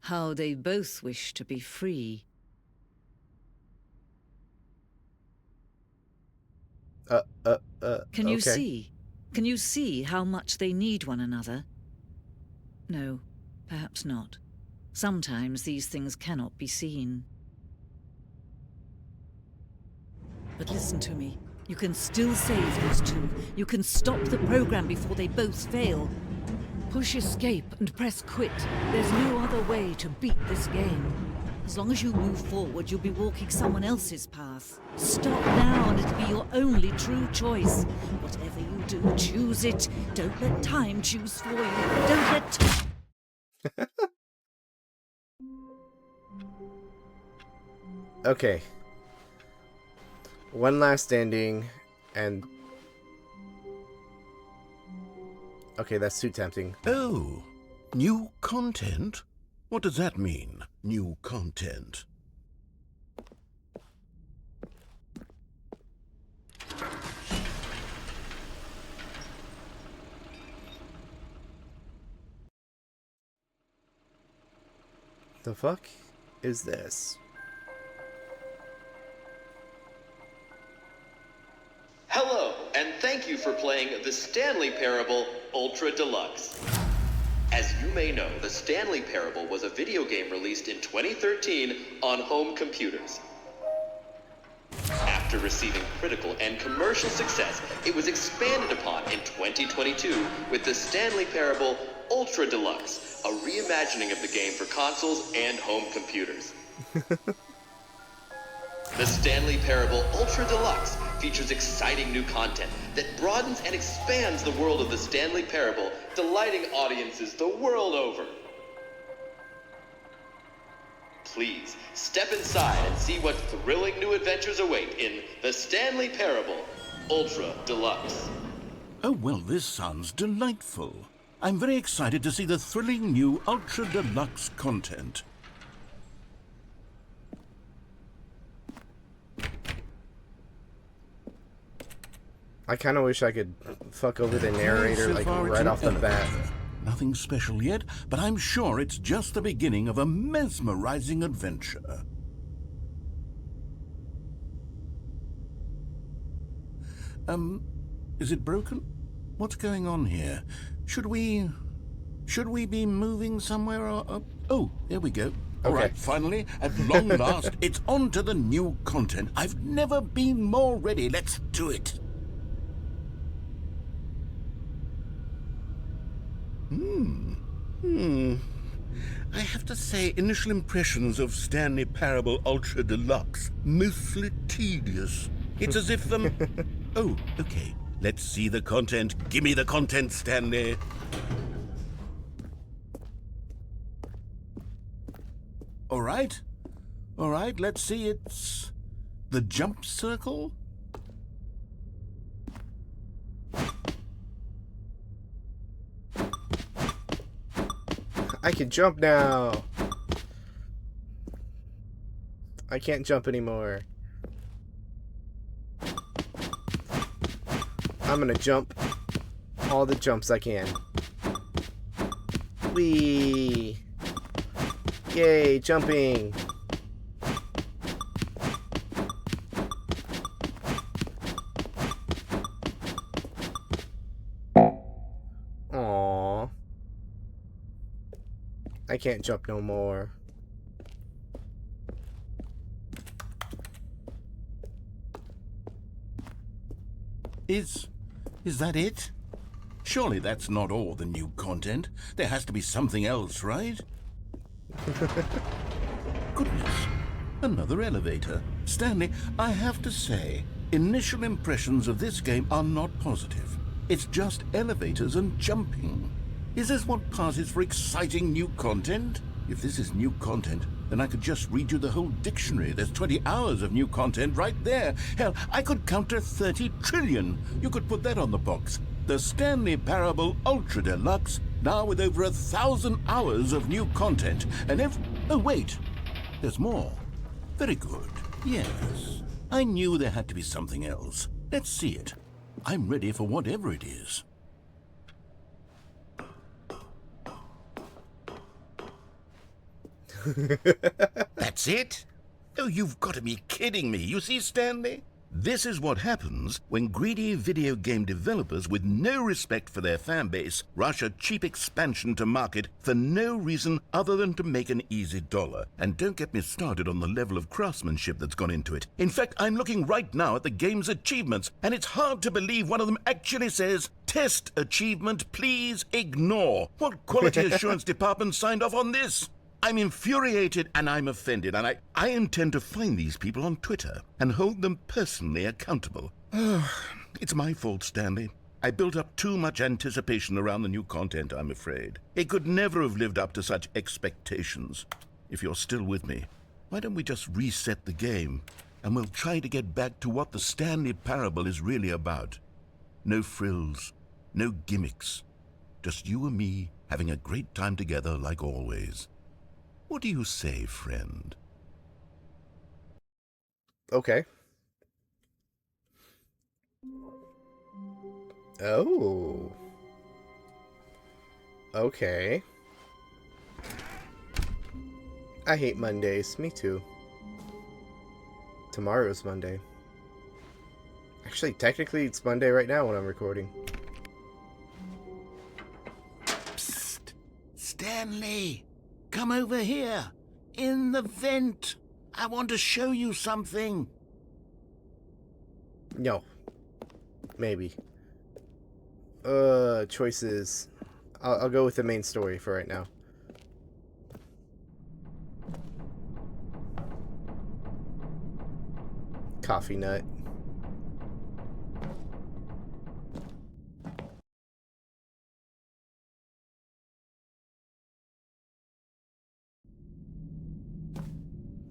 How they both wish to be free. Can you
okay.
see? Can you see how much they need one another? No, perhaps not. Sometimes these things cannot be seen. But listen to me. You can still save these two. You can stop the program before they both fail. Push escape and press quit. There's no other way to beat this game. As long as you move forward, you'll be walking someone else's path. Stop now and it'll be your only true choice. Whatever you do, choose it. Don't let time choose for you. Don't let...
Okay. One last ending, and... Okay, that's too tempting.
Oh, new content? What does that mean, new content?
The fuck is this?
Hello, and thank you for playing the Stanley Parable Ultra Deluxe. As you may know, the Stanley Parable was a video game released in 2013 on home computers. After receiving critical and commercial success, it was expanded upon in 2022 with the Stanley Parable Ultra Deluxe, a reimagining of the game for consoles and home computers. The Stanley Parable Ultra Deluxe features exciting new content that broadens and expands the world of the Stanley Parable, delighting audiences the world over. Please, step inside and see what thrilling new adventures await in the Stanley Parable Ultra Deluxe.
Oh, well, this sounds delightful. I'm very excited to see the thrilling new Ultra Deluxe content.
I kind of wish I could fuck over the narrator
So
like
far, it's
right
an
off the bat.
elevator. Nothing special yet, but I'm sure it's just the beginning of a mesmerizing adventure. Is it broken? What's going on here? Should we be moving somewhere or... Oh, there we go. All
Okay.
right, finally, at long last, it's on to the new content. I've never been more ready. Let's do it. I have to say, initial impressions of Stanley Parable Ultra Deluxe, mostly tedious. It's as if, Oh, okay. Let's see the content. Give me the content, Stanley. All right, let's see. It's the jump circle?
I can jump now. I can't jump anymore. I'm gonna jump all the jumps I can. Whee! Yay, jumping! Aww. I can't jump no more.
Is that it? Surely that's not all the new content. There has to be something else, right? Goodness, another elevator. Stanley, I have to say, initial impressions of this game are not positive. It's just elevators and jumping. Is this what passes for exciting new content? If this is new content, then I could just read you the whole dictionary. There's 20 hours of new content right there. Hell, I could count to 30 trillion. You could put that on the box. The Stanley Parable Ultra Deluxe, now with over 1,000 hours of new content. And oh, wait. There's more. Very good. Yes. I knew there had to be something else. Let's see it. I'm ready for whatever it is. That's it? Oh, you've got to be kidding me. You see, Stanley? This is what happens when greedy video game developers with no respect for their fan base rush a cheap expansion to market for no reason other than to make an easy dollar. And don't get me started on the level of craftsmanship that's gone into it. In fact, I'm looking right now at the game's achievements, and it's hard to believe one of them actually says, "Test achievement, please ignore." What quality assurance department signed off on this? I'm infuriated and I'm offended, and I intend to find these people on Twitter and hold them personally accountable. It's my fault, Stanley. I built up too much anticipation around the new content, I'm afraid. It could never have lived up to such expectations. If you're still with me, why don't we just reset the game, and we'll try to get back to what the Stanley Parable is really about. No frills, no gimmicks. Just you and me having a great time together like always. What do you say, friend?
Okay. Oh. Okay. I hate Mondays. Me too. Tomorrow's Monday. Actually, technically, it's Monday right now when I'm recording.
Psst! Stanley! Come over here! In the vent! I want to show you something!
No. Maybe. Choices. I'll go with the main story for right now. Coffee nut.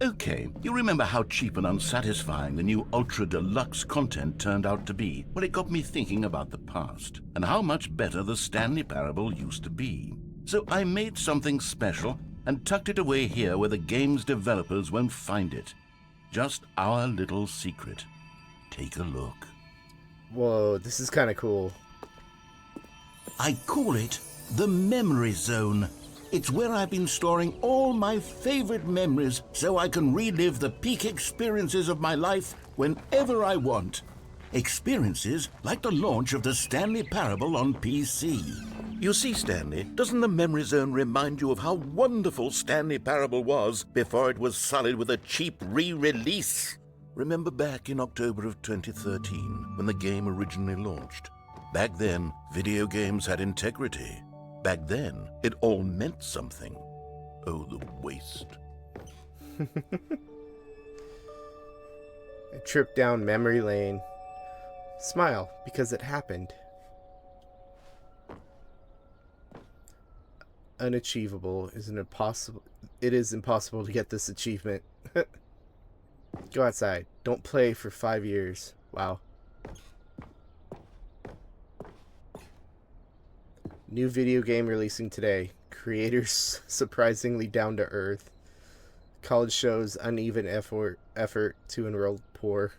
Okay, you remember how cheap and unsatisfying the new Ultra Deluxe content turned out to be? Well, it got me thinking about the past, and how much better the Stanley Parable used to be. So I made something special and tucked it away here where the game's developers won't find it. Just our little secret. Take a look.
Whoa, this is kind of cool.
I call it the Memory Zone. It's where I've been storing all my favorite memories so I can relive the peak experiences of my life whenever I want. Experiences like the launch of the Stanley Parable on PC. You see, Stanley, doesn't the Memory Zone remind you of how wonderful Stanley Parable was before it was sullied with a cheap re-release? Remember back in October of 2013 when the game originally launched? Back then, video games had integrity. Back then, it all meant something. Oh, the waste.
A trip down memory lane. Smile, because it happened. Unachievable is an impossible. It is impossible to get this achievement. Go outside. Don't play for 5 years. Wow. New video game releasing today. Creators surprisingly down to earth. College shows uneven effort to enroll poor.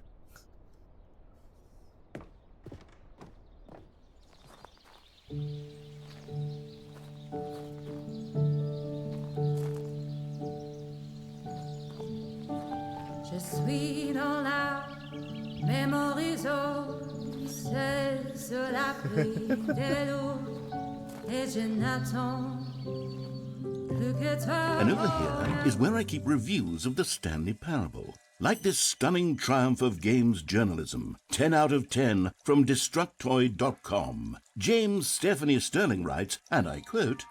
Je suis dans la memory zone, c'est sous l'abri de l'eau, et je n'attends plus que toi.
And over here is where I keep reviews of the Stanley Parable. Like this stunning triumph of games journalism, 10 out of 10 from Destructoid.com. James Stephanie Sterling writes, and I quote,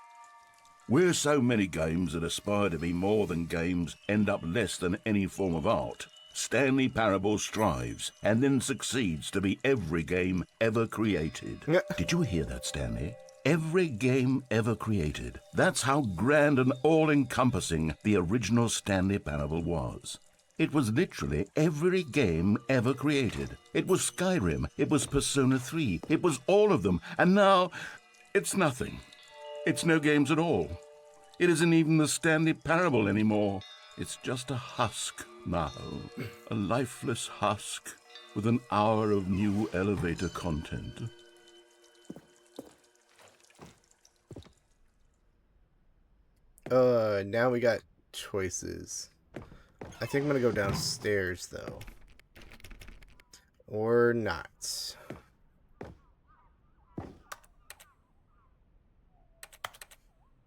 "Where so many games that aspire to be more than games end up less than any form of art, Stanley Parable strives and then succeeds to be every game ever created." Did you hear that, Stanley? Every game ever created. That's how grand and all-encompassing the original Stanley Parable was. It was literally every game ever created. It was Skyrim, it was Persona 3, it was all of them, and now it's nothing. It's no games at all. It isn't even the Stanley Parable anymore. It's just a husk now, a lifeless husk with an hour of new elevator content.
Now we got choices. I think I'm gonna go downstairs though. Or not.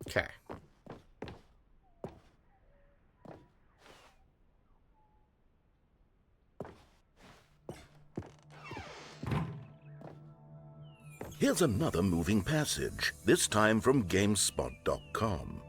Okay.
Here's another moving passage, this time from GameSpot.com.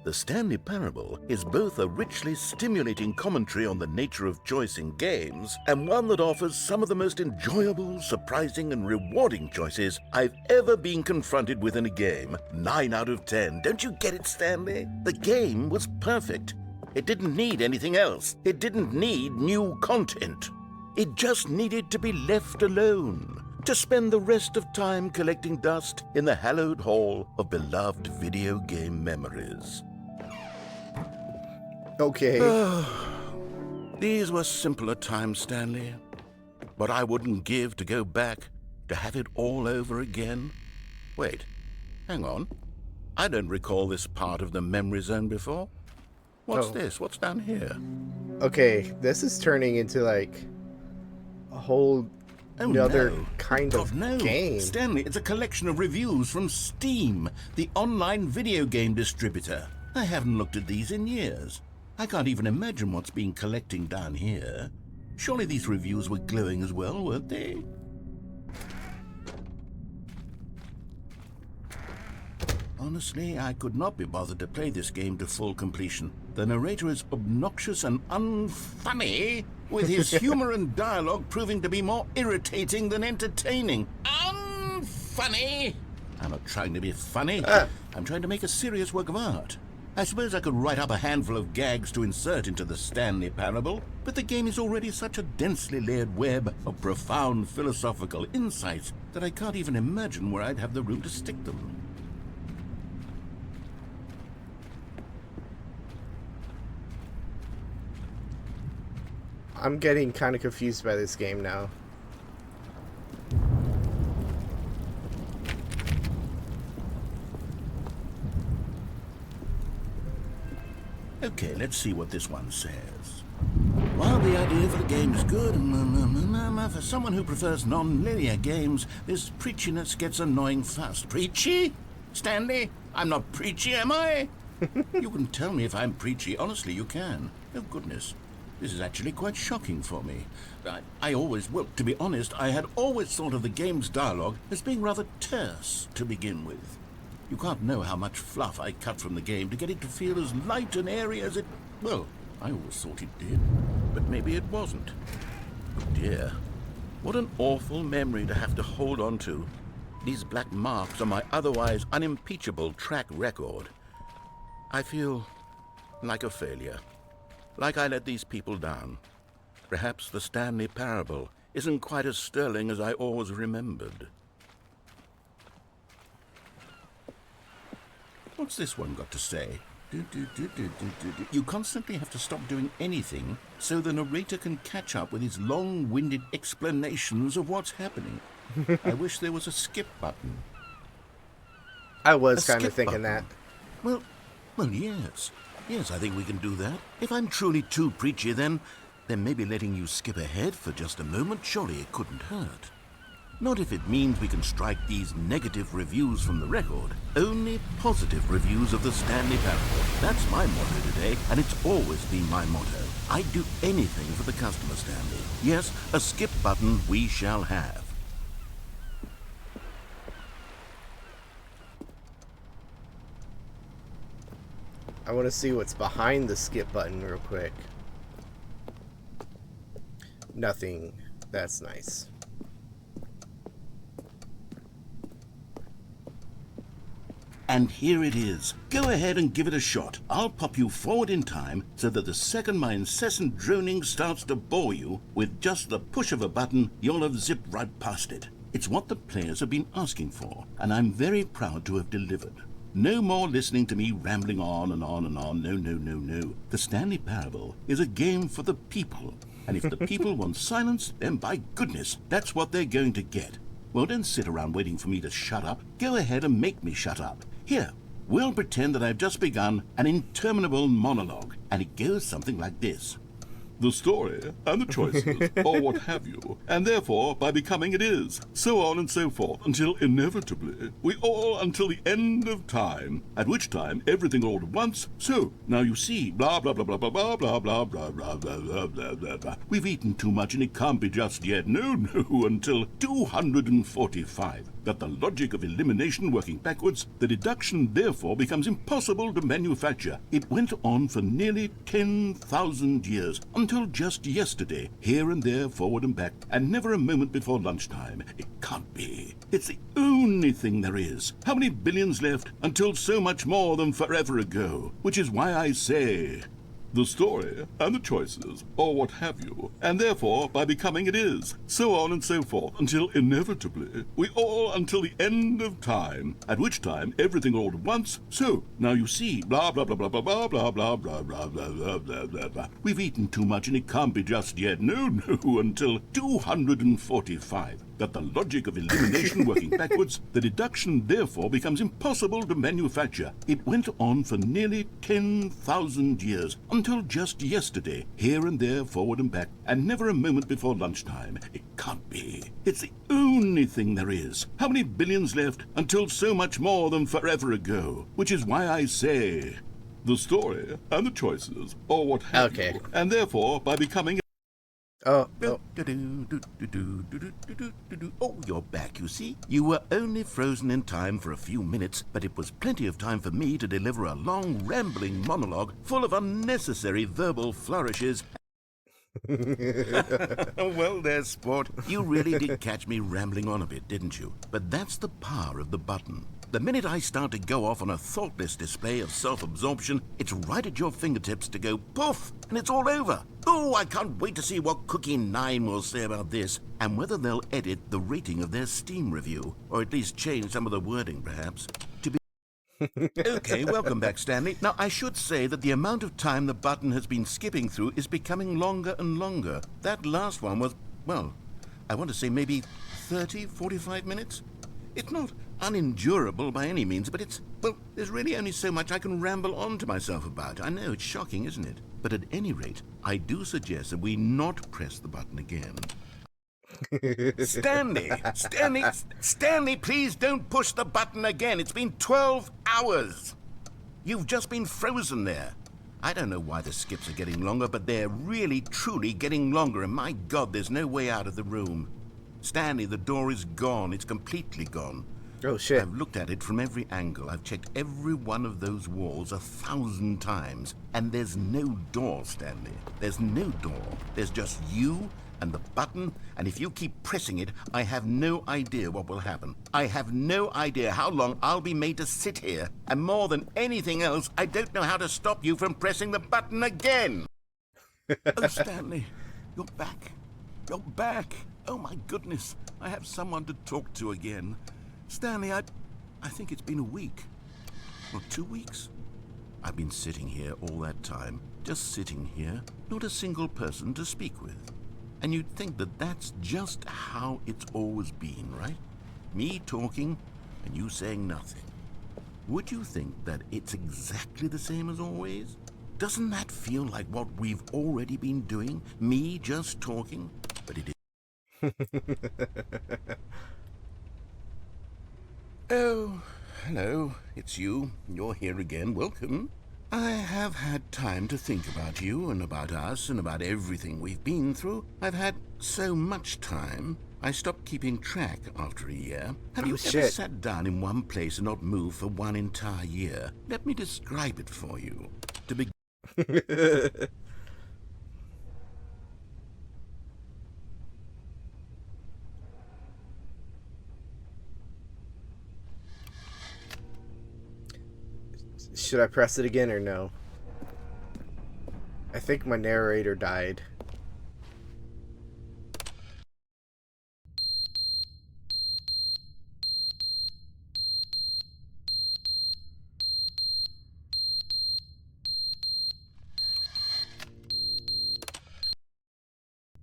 The Stanley Parable is both a richly stimulating commentary on the nature of choice in games and one that offers some of the most enjoyable, surprising, and rewarding choices I've ever been confronted with in a game. 9 out of 10. Don't you get it, Stanley? The game was perfect. It didn't need anything else. It didn't need new content. It just needed to be left alone, to spend the rest of time collecting dust in the hallowed hall of beloved video game memories.
Okay.
These were simpler times, Stanley. But I wouldn't give to go back to have it all over again. Wait, hang on. I don't recall this part of the memory zone before. What's this? What's down here?
Okay, this is turning into like a whole another kind of game.
Stanley, it's a collection of reviews from Steam, the online video game distributor. I haven't looked at these in years. I can't even imagine what's been collecting down here. Surely these reviews were glowing as well, weren't they? Honestly, I could not be bothered to play this game to full completion. The narrator is obnoxious and unfunny, with his humor and dialogue proving to be more irritating than entertaining. Unfunny! I'm not trying to be funny. I'm trying to make a serious work of art. I suppose I could write up a handful of gags to insert into the Stanley Parable, but the game is already such a densely layered web of profound philosophical insights that I can't even imagine where I'd have the room to stick them.
I'm getting kind of confused by this game now.
Okay, let's see what this one says. While the idea for the game is good, for someone who prefers non-linear games, this preachiness gets annoying fast. Preachy? Stanley? I'm not preachy, am I? You can tell me if I'm preachy. Honestly, you can. Oh, goodness. This is actually quite shocking for me. Well, to be honest, I had always thought of the game's dialogue as being rather terse to begin with. You can't know how much fluff I cut from the game to get it to feel as light and airy as it... Well, I always thought it did, but maybe it wasn't. Oh dear, what an awful memory to have to hold on to. These black marks on my otherwise unimpeachable track record. I feel like a failure. Like I let these people down. Perhaps the Stanley Parable isn't quite as sterling as I always remembered. What's this one got to say? You constantly have to stop doing anything so the narrator can catch up with his long-winded explanations of what's happening. I wish there was a skip button.
I was kind of thinking that.
Well, yes. Yes, I think we can do that. If I'm truly too preachy, then maybe letting you skip ahead for just a moment, surely it couldn't hurt. Not if it means we can strike these negative reviews from the record. Only positive reviews of the Stanley Parable. That's my motto today, and it's always been my motto. I'd do anything for the customer, Stanley. Yes, a skip button we shall have.
I want to see what's behind the skip button real quick. Nothing. That's nice.
And here it is. Go ahead and give it a shot. I'll pop you forward in time so that the second my incessant droning starts to bore you, with just the push of a button, you'll have zipped right past it. It's what the players have been asking for, and I'm very proud to have delivered. No more listening to me rambling on and on and on. No. The Stanley Parable is a game for the people. And if the people want silence, then by goodness, that's what they're going to get. Well, don't sit around waiting for me to shut up. Go ahead and make me shut up. Here, we'll pretend that I've just begun an interminable monologue, and it goes something like this. The story and the choices, or what have you, and therefore, by becoming it is, so on and so forth, until inevitably, we all until the end of time, at which time everything all at once, so, now you see, blah, blah, blah, blah, blah, blah, blah, blah, blah, blah, blah, blah, blah, blah, blah. We've eaten too much and it can't be just yet, no, until 245.
that the logic of elimination working backwards, the deduction therefore becomes impossible to manufacture. It went on for nearly 10,000 years, until just yesterday, here and there, forward and back, and never a moment before lunchtime. It can't be. It's the only thing there is. How many billions left until so much more than forever ago? Which is why I say, the story and the choices, or what have you, and therefore by becoming it is, so on and so forth, until inevitably we all until the end of time, at which time everything all at once. So now you see, blah blah blah blah blah blah blah blah blah blah blah blah blah blah blah. We've eaten too much and it can't be just yet. No, until 245. That the logic of elimination working backwards, the deduction therefore becomes impossible to manufacture. It went on for nearly 10,000 years, until just yesterday, here and there, forward and back, and never a moment before lunchtime. It can't be. It's the only thing there is. How many billions left until so much more than forever ago? Which is why I say, the story and the choices, or what have you, and therefore by becoming...
Oh,
you're back, you see. You were only frozen in time for a few minutes, but it was plenty of time for me to deliver a long, rambling monologue full of unnecessary verbal flourishes. Well there, sport. You really did catch me rambling on a bit, didn't you? But that's the power of the button. The minute I start to go off on a thoughtless display of self-absorption, it's right at your fingertips to go poof, and it's all over. Oh, I can't wait to see what Cookie 9 will say about this, and whether they'll edit the rating of their Steam review, or at least change some of the wording, perhaps, to be... Okay, welcome back, Stanley. Now, I should say that the amount of time the button has been skipping through is becoming longer and longer. That last one was, well, I want to say maybe 30, 45 minutes? It's not unendurable by any means, but it's, well, there's really only so much I can ramble on to myself about. I know, it's shocking, isn't it? But at any rate, I do suggest that we not press the button again. Stanley, please don't push the button again. It's been 12 hours. You've just been frozen there. I don't know why the skips are getting longer, but they're really, truly getting longer, and my God, there's no way out of the room. Stanley, the door is gone. It's completely gone.
Oh, shit.
I've looked at it from every angle. I've checked every one of those walls 1,000 times. And there's no door, Stanley. There's no door. There's just you and the button. And if you keep pressing it, I have no idea what will happen. I have no idea how long I'll be made to sit here. And more than anything else, I don't know how to stop you from pressing the button again. Oh, Stanley, you're back. You're back. Oh, my goodness. I have someone to talk to again. Stanley, I think it's been a week. Or 2 weeks. I've been sitting here all that time. Just sitting here. Not a single person to speak with. And you'd think that that's just how it's always been, right? Me talking and you saying nothing. Would you think that it's exactly the same as always? Doesn't that feel like what we've already been doing? Me just talking? But it is. Oh, hello, it's you. You're here again. Welcome. I have had time to think about you and about us and about everything we've been through. I've had so much time, I stopped keeping track after a year. Have you ever sat down in one place and not moved for one entire year? Let me describe it for you. To begin.
Should I press it again or no? I think my narrator died.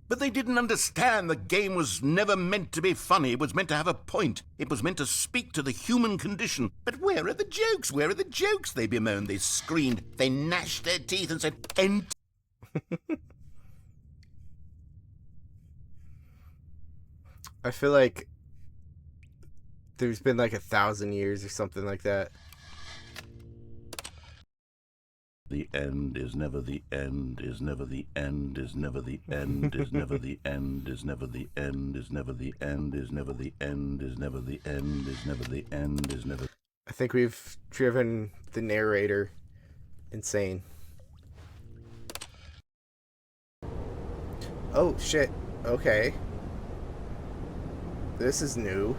But they didn't understand the game was never meant to be funny. It was meant to have a point. It was meant to speak to the human condition. But where are the jokes? Where are the jokes? They bemoaned, they screamed, they gnashed their teeth and said,
I feel like there's been like 1,000 years or something like that.
The end is never the end, is never the end, is never the end, is never the end, is never the end, is never the end, is never the end, is never the end, is never the end, is never.
I think we've driven the narrator insane. Oh, shit. Okay. This is new.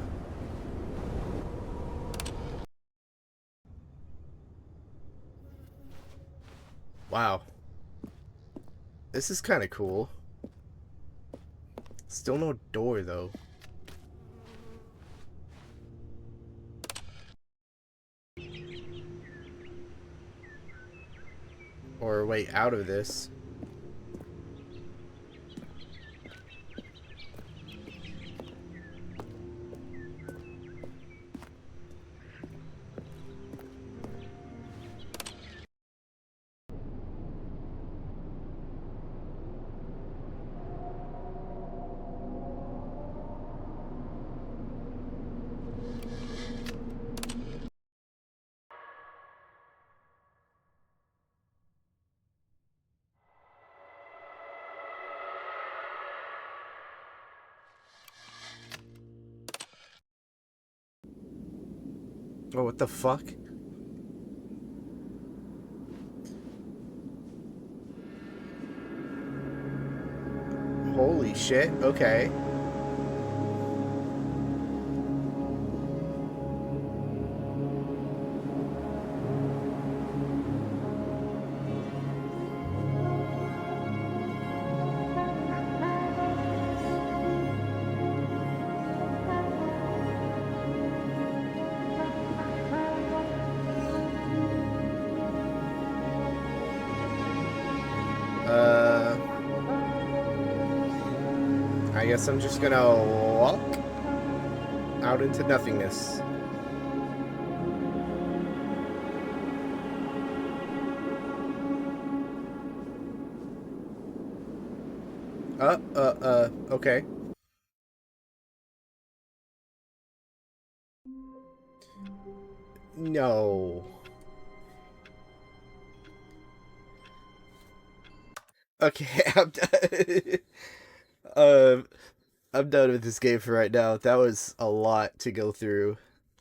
Wow. This is kind of cool. Still no door, though. Or a way out of this. Oh, what the fuck? Holy shit, okay. I guess I'm just gonna walk out into nothingness. Okay. No. Okay, I'm done. I'm done with this game for right now. That was a lot to go through.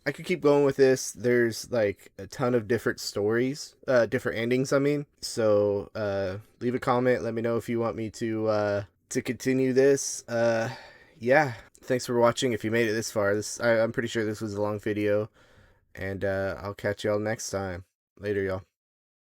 I could keep going with this. There's like a ton of different stories, different endings, I mean. So, leave a comment. Let me know if you want me to continue this. Yeah. Thanks for watching. If you made it this far, I'm pretty sure this was a long video. And, I'll catch y'all next time. Later, y'all.